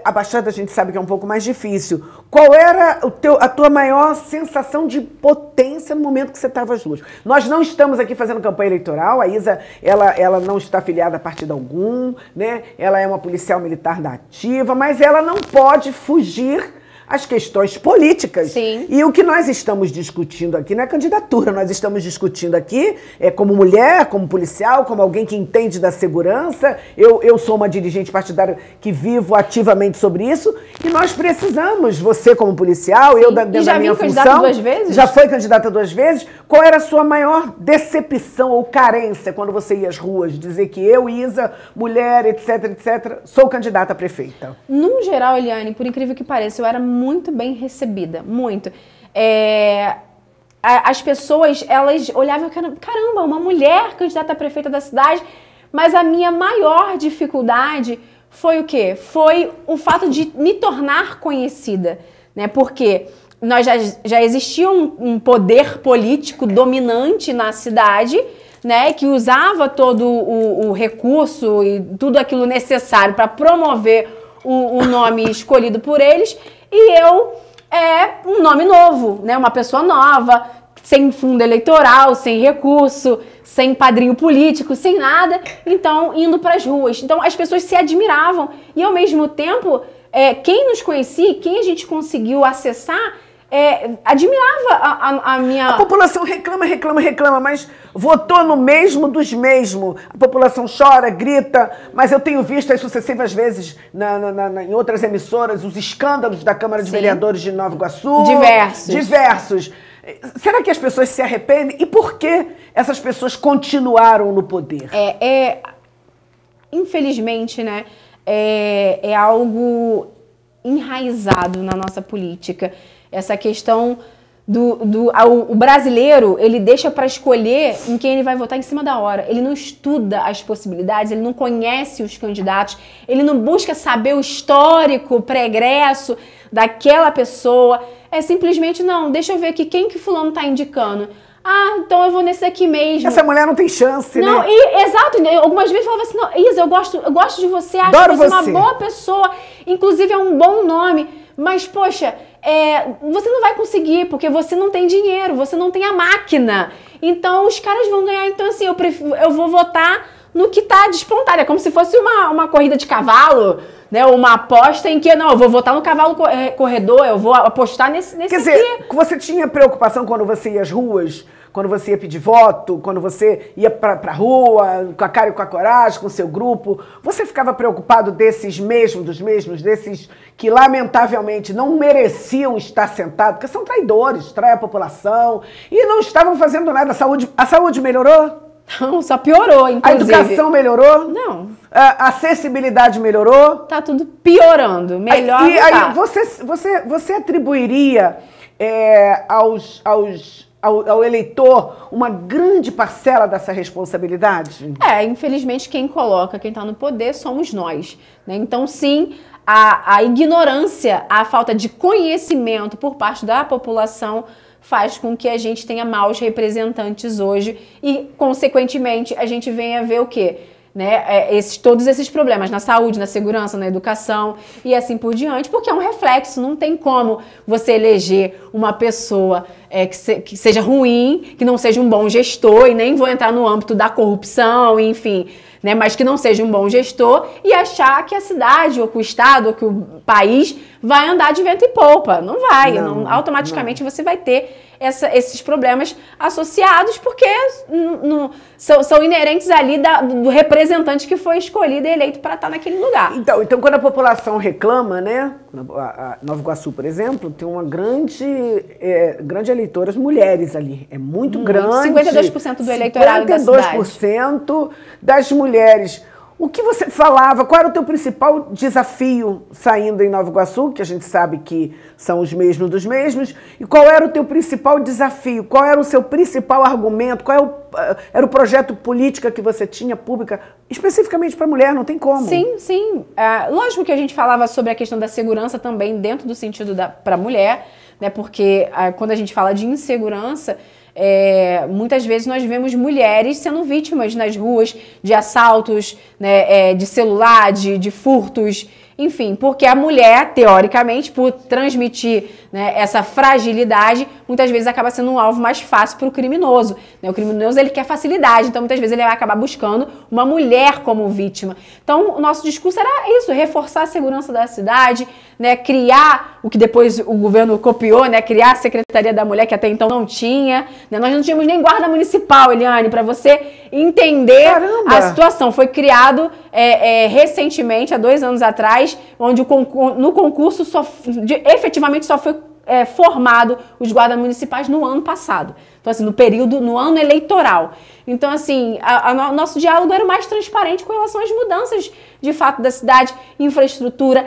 A Baixada a gente sabe que é um pouco mais difícil. Qual era a tua maior sensação de potência no momento que você estava às ruas? Nós não estamos aqui fazendo campanha eleitoral. A Isa, ela não está afiliada a partido algum, né? Ela é uma policial militar da ativa, mas ela não pode fugir as questões políticas. Sim. E o que nós estamos discutindo aqui não é candidatura, nós estamos discutindo aqui como mulher, como policial, como alguém que entende da segurança. Eu sou uma dirigente partidária que vivo ativamente sobre isso e nós precisamos, você como policial, eu dentro da minha função... candidata 2 vezes? Já foi candidata 2 vezes. Qual era a sua maior decepção ou carência quando você ia às ruas? Dizer que eu, Isa, mulher, etc, etc, sou candidata a prefeita. No geral, Eliane, por incrível que pareça, eu era muito bem recebida, muito. As pessoas, elas olhavam, caramba, uma mulher candidata a prefeita da cidade, mas a minha maior dificuldade foi o quê? Foi o fato de me tornar conhecida, né? Porque nós já existia um poder político dominante na cidade, né, que usava todo o recurso e tudo aquilo necessário para promover o nome escolhido por eles, e eu um nome novo, né, uma pessoa nova, sem fundo eleitoral, sem recurso, sem padrinho político, sem nada, então indo para as ruas. Então as pessoas se admiravam e ao mesmo tempo quem nos conhecia, quem a gente conseguiu acessar, admirava a minha... A população reclama, mas votou no mesmo dos mesmos. A população chora, grita, mas eu tenho visto as sucessivas vezes em outras emissoras os escândalos da Câmara de Vereadores de Nova Iguaçu. Diversos. Será que as pessoas se arrependem? E por que essas pessoas continuaram no poder? Infelizmente, né, é algo enraizado na nossa política. Essa questão o brasileiro, ele deixa para escolher em quem ele vai votar em cima da hora. Ele não estuda as possibilidades, ele não conhece os candidatos, ele não busca saber o histórico, o pregresso daquela pessoa. É simplesmente, não, deixa eu ver aqui quem que fulano tá indicando. Ah, então eu vou nesse aqui mesmo. Essa mulher não tem chance, não, né? Exato. Algumas vezes eu falava assim, não, Isa, eu gosto de você, acho Adoro que você é uma boa pessoa, inclusive é um bom nome, mas, poxa, você não vai conseguir, porque você não tem dinheiro, você não tem a máquina. Então, os caras vão ganhar. Então, assim, eu vou votar no que tá despontado. É como se fosse uma corrida de cavalo, né? Uma aposta em que, não, eu vou votar no cavalo corredor, eu vou apostar nesse Quer dizer, você tinha preocupação quando você ia às ruas, quando você ia pedir voto, quando você ia pra rua, com a cara e com a coragem, com o seu grupo? Você ficava preocupado desses que lamentavelmente não mereciam estar sentados, porque são traidores, traem a população e não estavam fazendo nada. A saúde melhorou? Não, só piorou, inclusive. A educação melhorou? Não. A acessibilidade melhorou? Tá tudo piorando, melhor não tá. Aí você atribuiria ao eleitor uma grande parcela dessa responsabilidade? Infelizmente quem tá no poder somos nós, né? Então sim, a ignorância, a falta de conhecimento por parte da população faz com que a gente tenha maus representantes hoje e, consequentemente, a gente venha ver o quê? né, todos esses problemas na saúde, na segurança, na educação e assim por diante, porque é um reflexo, não tem como você eleger uma pessoa que seja ruim, que não seja um bom gestor, e nem vou entrar no âmbito da corrupção, enfim, né, mas que não seja um bom gestor e achar que a cidade, ou que o estado, ou que o país vai andar de vento e polpa. Não vai, automaticamente você vai ter esses problemas associados, porque são inerentes ali do representante que foi escolhido e eleito para estar naquele lugar. Então, quando a população reclama, né, a Nova Iguaçu, por exemplo, tem uma grande eleitoras mulheres ali. É muito grande. 52% do eleitorado da cidade. 52% das mulheres. O que você falava, qual era o teu principal desafio saindo em Nova Iguaçu, que a gente sabe que são os mesmos dos mesmos, e qual era o teu principal desafio? Qual era o seu principal argumento? Qual era o projeto política que você tinha, pública, especificamente para a mulher? Não tem como. Sim. Lógico que a gente falava sobre a questão da segurança também dentro do sentido para a mulher, né? Porque quando a gente fala de insegurança, muitas vezes nós vemos mulheres sendo vítimas nas ruas de assaltos, né, de celular, de furtos, enfim, porque a mulher, teoricamente, por transmitir, né, essa fragilidade, muitas vezes acaba sendo um alvo mais fácil para o criminoso, né? O criminoso, ele quer facilidade, então muitas vezes ele vai acabar buscando uma mulher como vítima. Então o nosso discurso era isso, reforçar a segurança da cidade, né, criar o que depois o governo copiou, né, criar a Secretaria da Mulher, que até então não tinha, né? Nós não tínhamos nem guarda municipal, Eliane, para você entender a situação. Foi criado recentemente, há 2 anos atrás, onde no concurso efetivamente só foi formado os guardas municipais no ano passado. Então, assim, no ano eleitoral. Então, assim, nosso diálogo era mais transparente com relação às mudanças, de fato, da cidade, infraestrutura,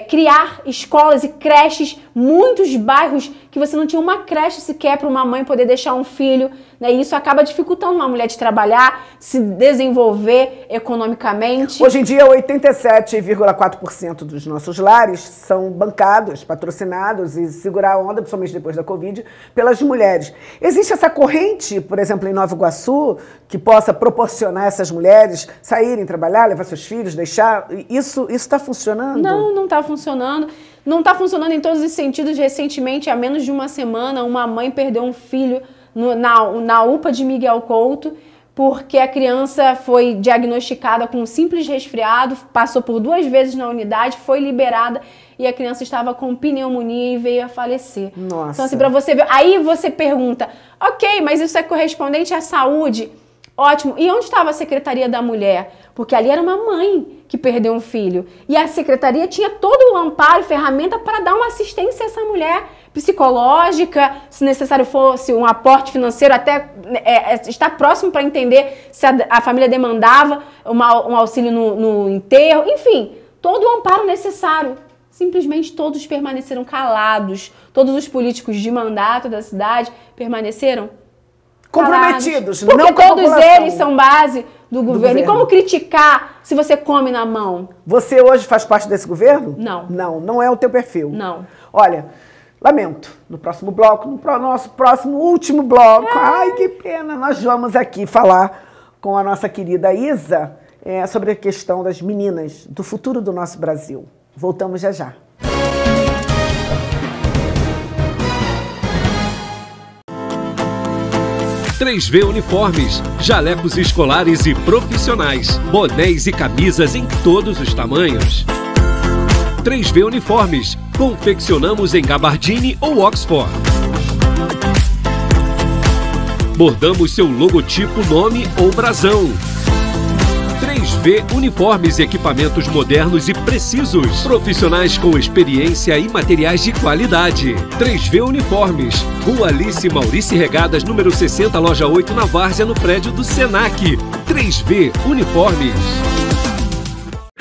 criar escolas e creches, muitos bairros que você não tinha uma creche sequer para uma mãe poder deixar um filho, né? E isso acaba dificultando uma mulher de trabalhar, se desenvolver economicamente. Hoje em dia, 87,4% dos nossos lares são bancados, patrocinados e segurar a onda, principalmente depois da Covid, pelas mulheres. Existe essa corrente, por exemplo, em Nova Iguaçu, que possa proporcionar essas mulheres saírem trabalhar, levar seus filhos, deixar? Isso está funcionando? Não está funcionando. Não está funcionando em todos os sentidos. Recentemente, há menos de uma semana, uma mãe perdeu um filho na UPA de Miguel Couto, porque a criança foi diagnosticada com um simples resfriado, passou por 2 vezes na unidade, foi liberada e a criança estava com pneumonia e veio a falecer. Nossa. Então, assim, para você ver, aí você pergunta, ok, mas isso é correspondente à saúde? Ótimo. E onde estava a Secretaria da Mulher? Porque ali era uma mãe que perdeu um filho. E a Secretaria tinha todo o amparo, ferramenta para dar uma assistência a essa mulher, psicológica, se necessário fosse um aporte financeiro, até estar próximo para entender se a família demandava um auxílio no enterro, enfim, todo o amparo necessário. Simplesmente todos permaneceram calados. Todos os políticos de mandato da cidade permaneceram comprometidos, porque não com todos eles são base do governo. E como criticar se você come na mão? Você hoje faz parte desse governo? Não. Não é o teu perfil? Não. Olha, lamento, no próximo bloco, nosso próximo último bloco, ai que pena, nós vamos aqui falar com a nossa querida Isa sobre a questão das meninas, do futuro do nosso Brasil. Voltamos já já. ...3V Uniformes, jalecos escolares e profissionais, bonés e camisas em todos os tamanhos. 3V Uniformes, confeccionamos em gabardine ou Oxford. Bordamos seu logotipo, nome ou brasão. 3V Uniformes, equipamentos modernos e precisos. Profissionais com experiência e materiais de qualidade. 3V Uniformes, Rua Alice Maurice Regadas, número 60, loja 8, na Várzea, no prédio do Senac. 3V Uniformes.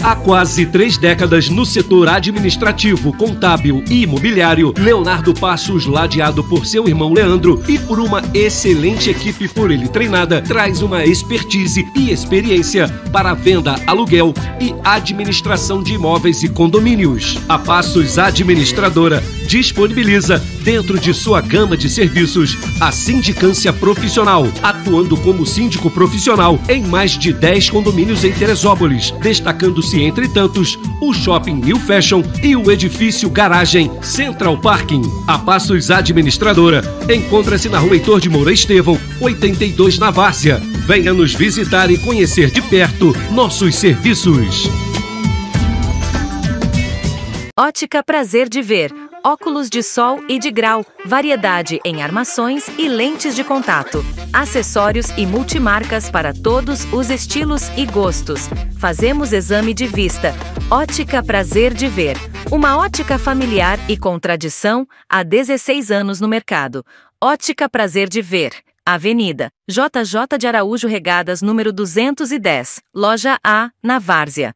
Há quase 3 décadas no setor administrativo, contábil e imobiliário, Leonardo Passos, ladeado por seu irmão Leandro e por uma excelente equipe por ele treinada, traz uma expertise e experiência para venda, aluguel e administração de imóveis e condomínios. A Passos Administradora disponibiliza, dentro de sua gama de serviços, a sindicância profissional, atuando como síndico profissional em mais de 10 condomínios em Teresópolis, destacando-se entre tantos o Shopping New Fashion e o edifício Garagem Central Parking. A Passos Administradora encontra-se na Rua Heitor de Moura Estevão, 82, na Várzea. Venha nos visitar e conhecer de perto nossos serviços. Ótica Prazer de Ver. Óculos de sol e de grau, variedade em armações e lentes de contato, acessórios e multimarcas para todos os estilos e gostos. Fazemos exame de vista. Ótica Prazer de Ver. Uma ótica familiar e com tradição há 16 anos no mercado. Ótica Prazer de Ver. Avenida JJ de Araújo Regadas, número 210, Loja A, na Várzea.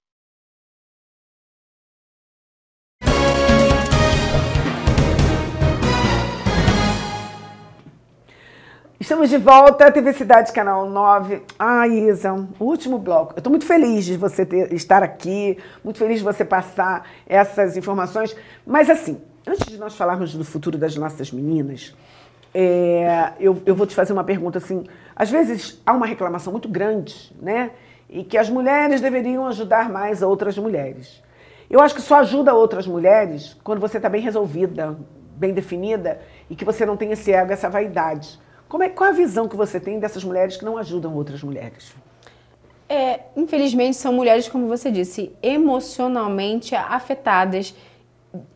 Estamos de volta, TV Cidade, Canal 9. Isa, o último bloco. Eu estou muito feliz de você estar aqui, muito feliz de você passar essas informações. Mas assim, antes de nós falarmos do futuro das nossas meninas, eu vou te fazer uma pergunta assim. Às vezes há uma reclamação muito grande, né? E que as mulheres deveriam ajudar mais outras mulheres. Eu acho que só ajuda outras mulheres quando você está bem resolvida, bem definida e que você não tem esse ego, essa vaidade. Qual a visão que você tem dessas mulheres que não ajudam outras mulheres? Infelizmente, são mulheres, como você disse, emocionalmente afetadas,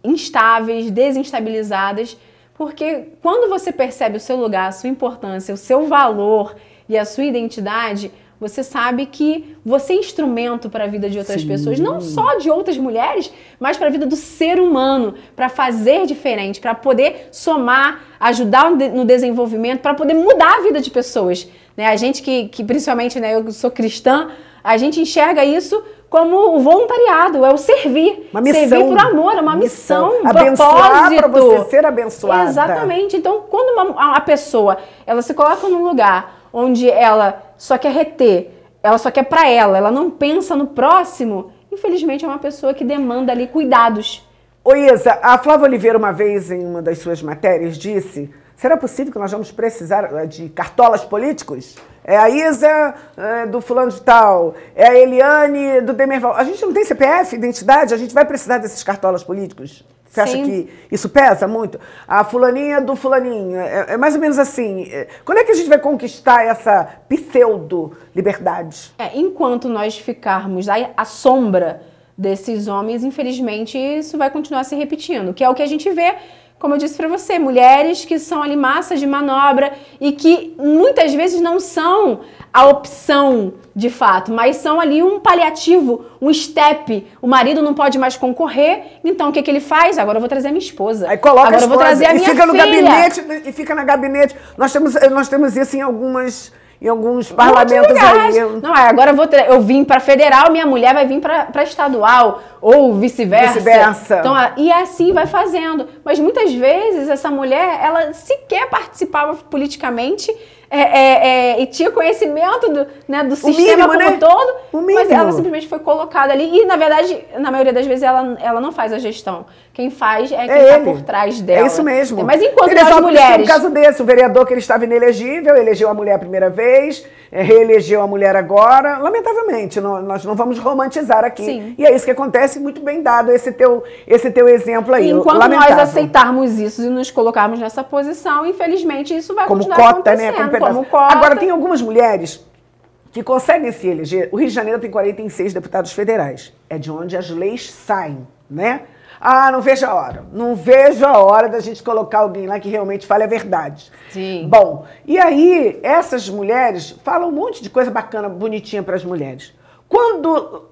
instáveis, desestabilizadas, porque quando você percebe o seu lugar, a sua importância, o seu valor e a sua identidade, você sabe que você é instrumento para a vida de outras pessoas, não só de outras mulheres, mas para a vida do ser humano, para fazer diferente, para poder somar, ajudar no desenvolvimento, para poder mudar a vida de pessoas. Né? A gente que principalmente, né, eu sou cristã, a gente enxerga isso como o voluntariado, é o servir. Uma missão. Servir por amor, é uma missão, um abençoar propósito. Para você ser abençoada. Exatamente. Então, quando a pessoa ela se coloca num lugar onde ela só quer reter, ela só quer pra ela não pensa no próximo, infelizmente é uma pessoa que demanda ali cuidados. Isa, a Flávia Oliveira uma vez em uma das suas matérias disse, será possível que nós vamos precisar de cartolas políticos? É a Isa do fulano de tal, é a Eliane do Demerval. A gente não tem CPF, identidade, a gente vai precisar desses cartolas políticos? Você acha que isso pesa muito? A fulaninha do fulaninho, é mais ou menos assim. Quando é que a gente vai conquistar essa pseudo-liberdade? Enquanto nós ficarmos à sombra desses homens, infelizmente, isso vai continuar se repetindo, que é o que a gente vê, como eu disse para você, mulheres que são ali massa de manobra e que muitas vezes não são a opção de fato, mas são ali um paliativo, um step. O marido não pode mais concorrer, então o que ele faz? Agora eu vou trazer a minha esposa. Aí coloca agora eu vou trazer a minha filha. No gabinete, e fica no gabinete. Nós temos isso em alguns parlamentos aí. Não, agora eu vim para federal, minha mulher vai vir para estadual, ou vice-versa. Então, e assim vai fazendo. Mas muitas vezes essa mulher, ela sequer participava politicamente e tinha conhecimento do sistema como todo, mas ela simplesmente foi colocada ali. E, na verdade, na maioria das vezes, ela não faz a gestão. Quem faz quem está por trás dela. É isso mesmo. Mas enquanto nós mulheres... Um caso desse, o vereador que ele estava inelegível, elegeu a mulher a primeira vez, reelegeu a mulher agora. Lamentavelmente, nós não vamos romantizar aqui. Sim. E é isso que acontece, muito bem dado esse teu exemplo aí. E enquanto nós aceitarmos isso e nos colocarmos nessa posição, infelizmente, isso vai continuar acontecendo. Como cota. Agora, tem algumas mulheres que conseguem se eleger. O Rio de Janeiro tem 46 deputados federais. É de onde as leis saem, né? Não vejo a hora. Não vejo a hora da gente colocar alguém lá que realmente fale a verdade. Sim. Bom, e aí essas mulheres falam um monte de coisa bacana, bonitinha para as mulheres. Quando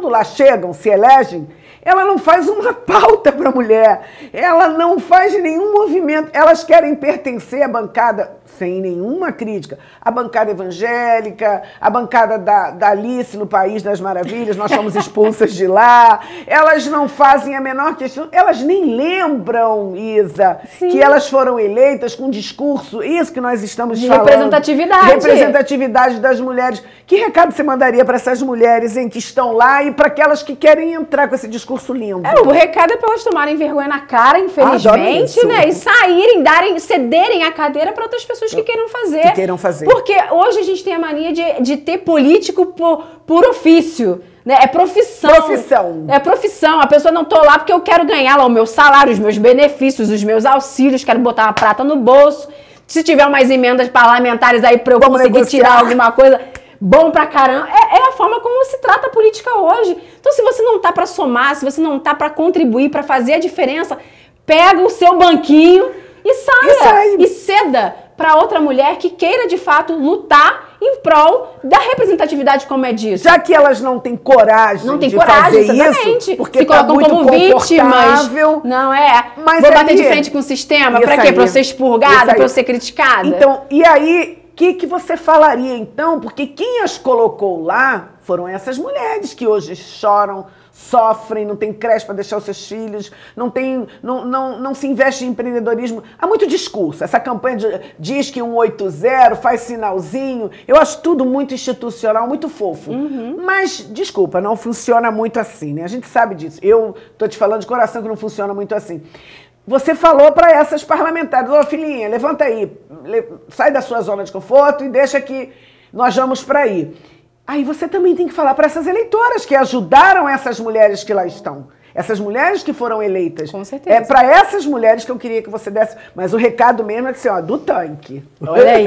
lá chegam, se elegem, ela não faz uma pauta para a mulher, ela não faz nenhum movimento, elas querem pertencer à bancada, sem nenhuma crítica, à bancada evangélica, à bancada da Alice no País das Maravilhas, nós fomos expulsas de lá, elas não fazem a menor questão, elas nem lembram, Isa, Sim. que elas foram eleitas com discurso, isso que nós estamos de falando. Representatividade das mulheres. Que recado você mandaria para essas mulheres que estão lá e para aquelas que querem entrar com esse discurso discurso lindo. O recado é para elas tomarem vergonha na cara, infelizmente, né? E saírem, cederem a cadeira para outras pessoas que queiram fazer. Porque hoje a gente tem a mania de ter político por ofício. Né? É profissão. É profissão. A pessoa não tô lá porque eu quero ganhar lá o meu salário, os meus benefícios, os meus auxílios, quero botar uma prata no bolso. Se tiver umas emendas parlamentares aí para eu conseguir tirar alguma coisa, bom pra caramba. É a forma como se trata a política hoje. Então, se você não tá para somar, se você não tá para contribuir, para fazer a diferença, pega o seu banquinho e saia. E ceda para outra mulher que queira, de fato, lutar em prol da representatividade, como é dito. Já que elas não têm coragem de fazer isso, porque se colocam como vítimas. Não é. Mas vou bater de frente com o sistema. Para quê? Para eu ser expurgada, para eu ser criticada? Então, e aí, o que você falaria, então? Porque quem as colocou lá foram essas mulheres que hoje choram, sofrem, não tem creche para deixar os seus filhos, não se investe em empreendedorismo. Há muito discurso. Essa campanha diz que 180, faz sinalzinho. Eu acho tudo muito institucional, muito fofo. Mas, desculpa, não funciona muito assim, né? A gente sabe disso. Eu tô te falando de coração que não funciona muito assim. Você falou para essas parlamentares, ô filhinha, levanta aí, sai da sua zona de conforto e deixa que nós vamos para aí. Aí você também tem que falar para essas eleitoras que ajudaram essas mulheres que lá estão. Essas mulheres que foram eleitas. Com certeza. É para essas mulheres que eu queria que você desse. Mas o recado mesmo é assim, ó, do tanque. Olha aí.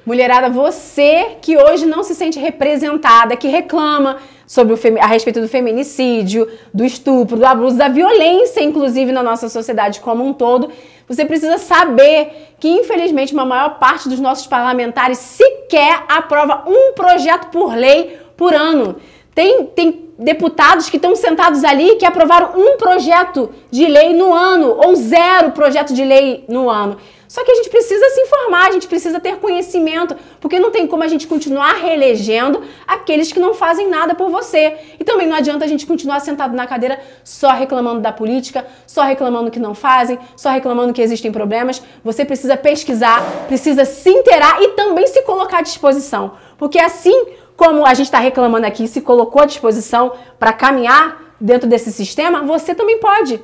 Mulherada, você que hoje não se sente representada, que reclama sobre a respeito do feminicídio, do estupro, do abuso, da violência, inclusive na nossa sociedade como um todo, você precisa saber que, infelizmente, uma maior parte dos nossos parlamentares sequer aprova um projeto por lei por ano. Tem deputados que estão sentados ali que aprovaram um projeto de lei no ano, ou 0 projeto de lei no ano. Só que a gente precisa se informar, a gente precisa ter conhecimento, porque não tem como a gente continuar reelegendo aqueles que não fazem nada por você. E também não adianta a gente continuar sentado na cadeira só reclamando da política, só reclamando que não fazem, só reclamando que existem problemas. Você precisa pesquisar, precisa se inteirar e também se colocar à disposição. Porque assim como a gente está reclamando aqui, se colocou à disposição para caminhar dentro desse sistema, você também pode.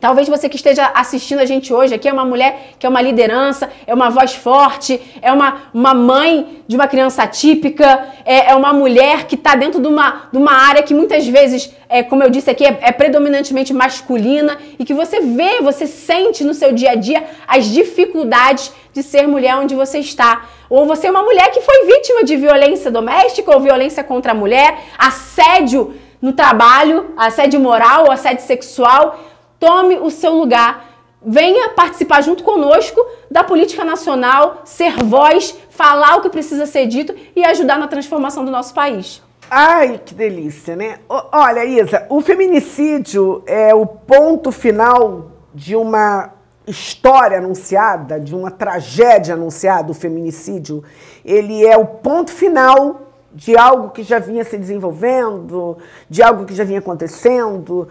Talvez você que esteja assistindo a gente hoje aqui é uma mulher que é uma liderança, é uma voz forte, é uma mãe de uma criança atípica, é uma mulher que está dentro de uma área que muitas vezes, como eu disse aqui, é predominantemente masculina e que você vê, você sente no seu dia a dia as dificuldades de ser mulher onde você está. Ou você é uma mulher que foi vítima de violência doméstica ou violência contra a mulher, assédio no trabalho, assédio moral ou assédio sexual. Tome o seu lugar, venha participar junto conosco da política nacional, ser voz, falar o que precisa ser dito e ajudar na transformação do nosso país. Ai, que delícia, né? Olha, Isa, o feminicídio é o ponto final de uma história anunciada, de uma tragédia anunciada, o feminicídio. Ele é o ponto final de algo que já vinha se desenvolvendo, de algo que já vinha acontecendo.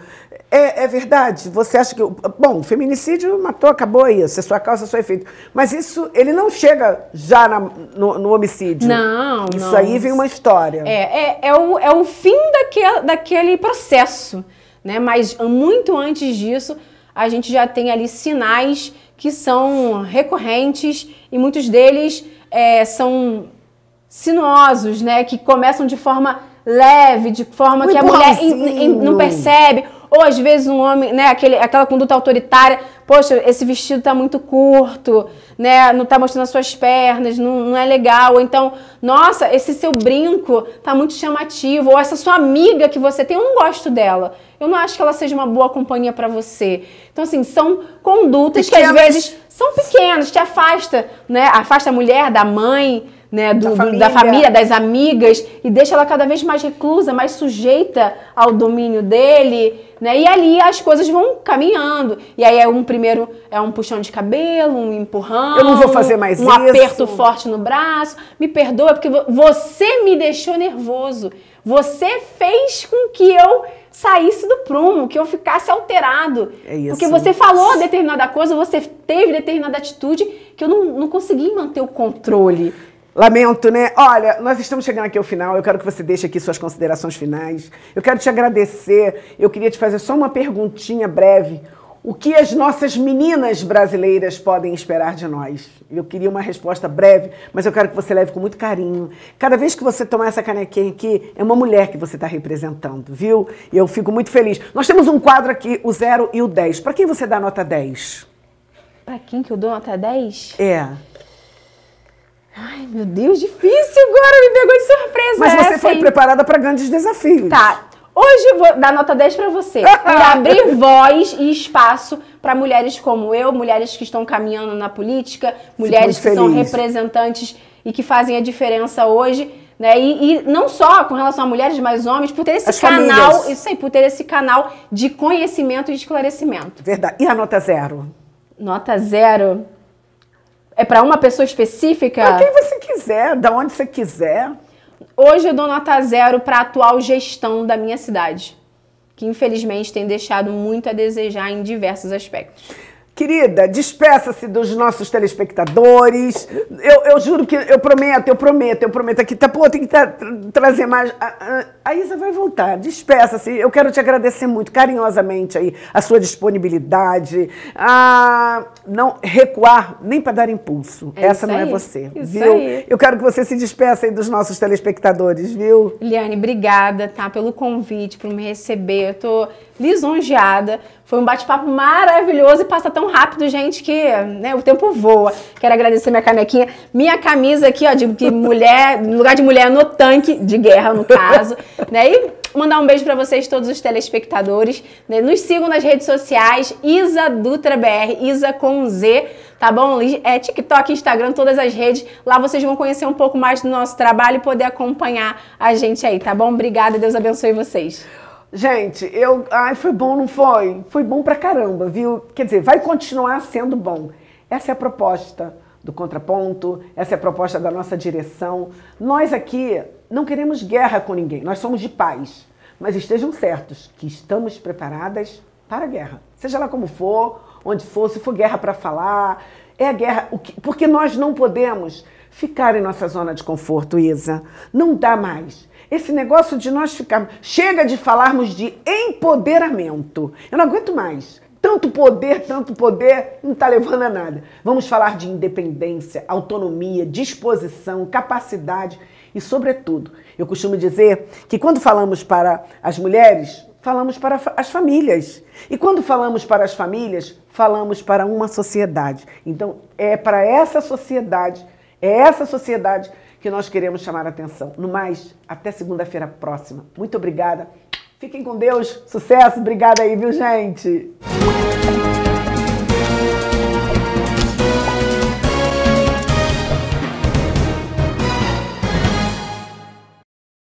É verdade? Você acha que... Bom, o feminicídio matou, acabou isso, é sua causa, seu efeito. Mas isso, ele não chega já no homicídio. Não, Isso aí vem uma história. É o fim daquele processo, né? Mas muito antes disso, a gente já tem ali sinais que são recorrentes e muitos deles são sinuosos, né? Que começam de forma leve, de forma que a mulher não percebe. Ou às vezes um homem, né, aquela conduta autoritária, poxa, esse vestido tá muito curto, né, não tá mostrando as suas pernas, não é legal. Ou então, nossa, esse seu brinco tá muito chamativo. Ou essa sua amiga que você tem, eu não gosto dela. Eu não acho que ela seja uma boa companhia para você. Então, assim, são condutas que às vezes são pequenas, te afasta, né, afasta a mulher da mãe, né, da família, das amigas, e deixa ela cada vez mais reclusa, mais sujeita ao domínio dele, né, e ali as coisas vão caminhando, e aí primeiro é um puxão de cabelo, um empurrão, eu não vou fazer mais um aperto forte no braço, me perdoa, porque você me deixou nervoso, você fez com que eu saísse do prumo, que eu ficasse alterado, porque você falou determinada coisa, você teve determinada atitude, que eu não consegui manter o controle. Lamento, né? Olha, nós estamos chegando aqui ao final. Eu quero que você deixe aqui suas considerações finais. Eu quero te agradecer. Eu queria te fazer só uma perguntinha breve. O que as nossas meninas brasileiras podem esperar de nós? Eu queria uma resposta breve, mas eu quero que você leve com muito carinho. Cada vez que você tomar essa canequinha aqui, é uma mulher que você está representando, viu? E eu fico muito feliz. Nós temos um quadro aqui, o 0 e o 10. Para quem você dá nota 10? Para quem que eu dou nota 10? É. Ai, meu Deus, difícil agora, me pegou de surpresa. Mas você foi preparada para grandes desafios. Tá. Hoje eu vou dar nota 10 para você. Por abrir voz e espaço para mulheres como eu, mulheres que estão caminhando na política, mulheres que são representantes e que fazem a diferença hoje, né? E não só com relação a mulheres, mas homens, por ter esse canal, isso aí, por ter esse canal de conhecimento e esclarecimento. Verdade. E a nota 0? Nota 0 é para uma pessoa específica? Para quem você quiser, da onde você quiser. Hoje eu dou nota 0 para a atual gestão da minha cidade, que infelizmente tem deixado muito a desejar em diversos aspectos. Querida, despeça-se dos nossos telespectadores. Eu juro que eu prometo aqui. Pô, tem que trazer mais. A Isa vai voltar. Despeça-se. Eu quero te agradecer muito, carinhosamente aí, a sua disponibilidade. Não recuar nem para dar impulso. Essa não é você, viu? Aí. Eu quero que você se despeça aí dos nossos telespectadores, viu? Liane, obrigada, tá, pelo convite, por me receber. Eu tô lisonjeada. Foi um bate-papo maravilhoso e passa tão rápido, gente, que né, o tempo voa. Quero agradecer minha canequinha, minha camisa aqui, ó, de mulher, no lugar de mulher no tanque de guerra, no caso, né? E mandar um beijo para vocês, todos os telespectadores. Né? Nos sigam nas redes sociais, Isa Dutra BR, Isa com Z, tá bom? TikTok, Instagram, todas as redes. Lá vocês vão conhecer um pouco mais do nosso trabalho e poder acompanhar a gente aí, tá bom? Obrigada, Deus abençoe vocês. Gente, foi bom, não foi? Foi bom pra caramba, viu? Quer dizer, vai continuar sendo bom. Essa é a proposta do Contraponto, essa é a proposta da nossa direção. Nós aqui não queremos guerra com ninguém, nós somos de paz. Mas estejam certos que estamos preparadas para a guerra. Seja lá como for, onde for, se for guerra para falar, é a guerra. Porque nós não podemos ficar em nossa zona de conforto, Isa. Não dá mais. Esse negócio de nós ficarmos... Chega de falarmos de empoderamento. Eu não aguento mais. Tanto poder, não está levando a nada. Vamos falar de independência, autonomia, disposição, capacidade e, sobretudo, eu costumo dizer que quando falamos para as mulheres, falamos para as famílias. E quando falamos para as famílias, falamos para uma sociedade. Então, é para essa sociedade, que nós queremos chamar a atenção. No mais, até segunda-feira próxima. Muito obrigada. Fiquem com Deus. Sucesso. Obrigada aí, viu, gente?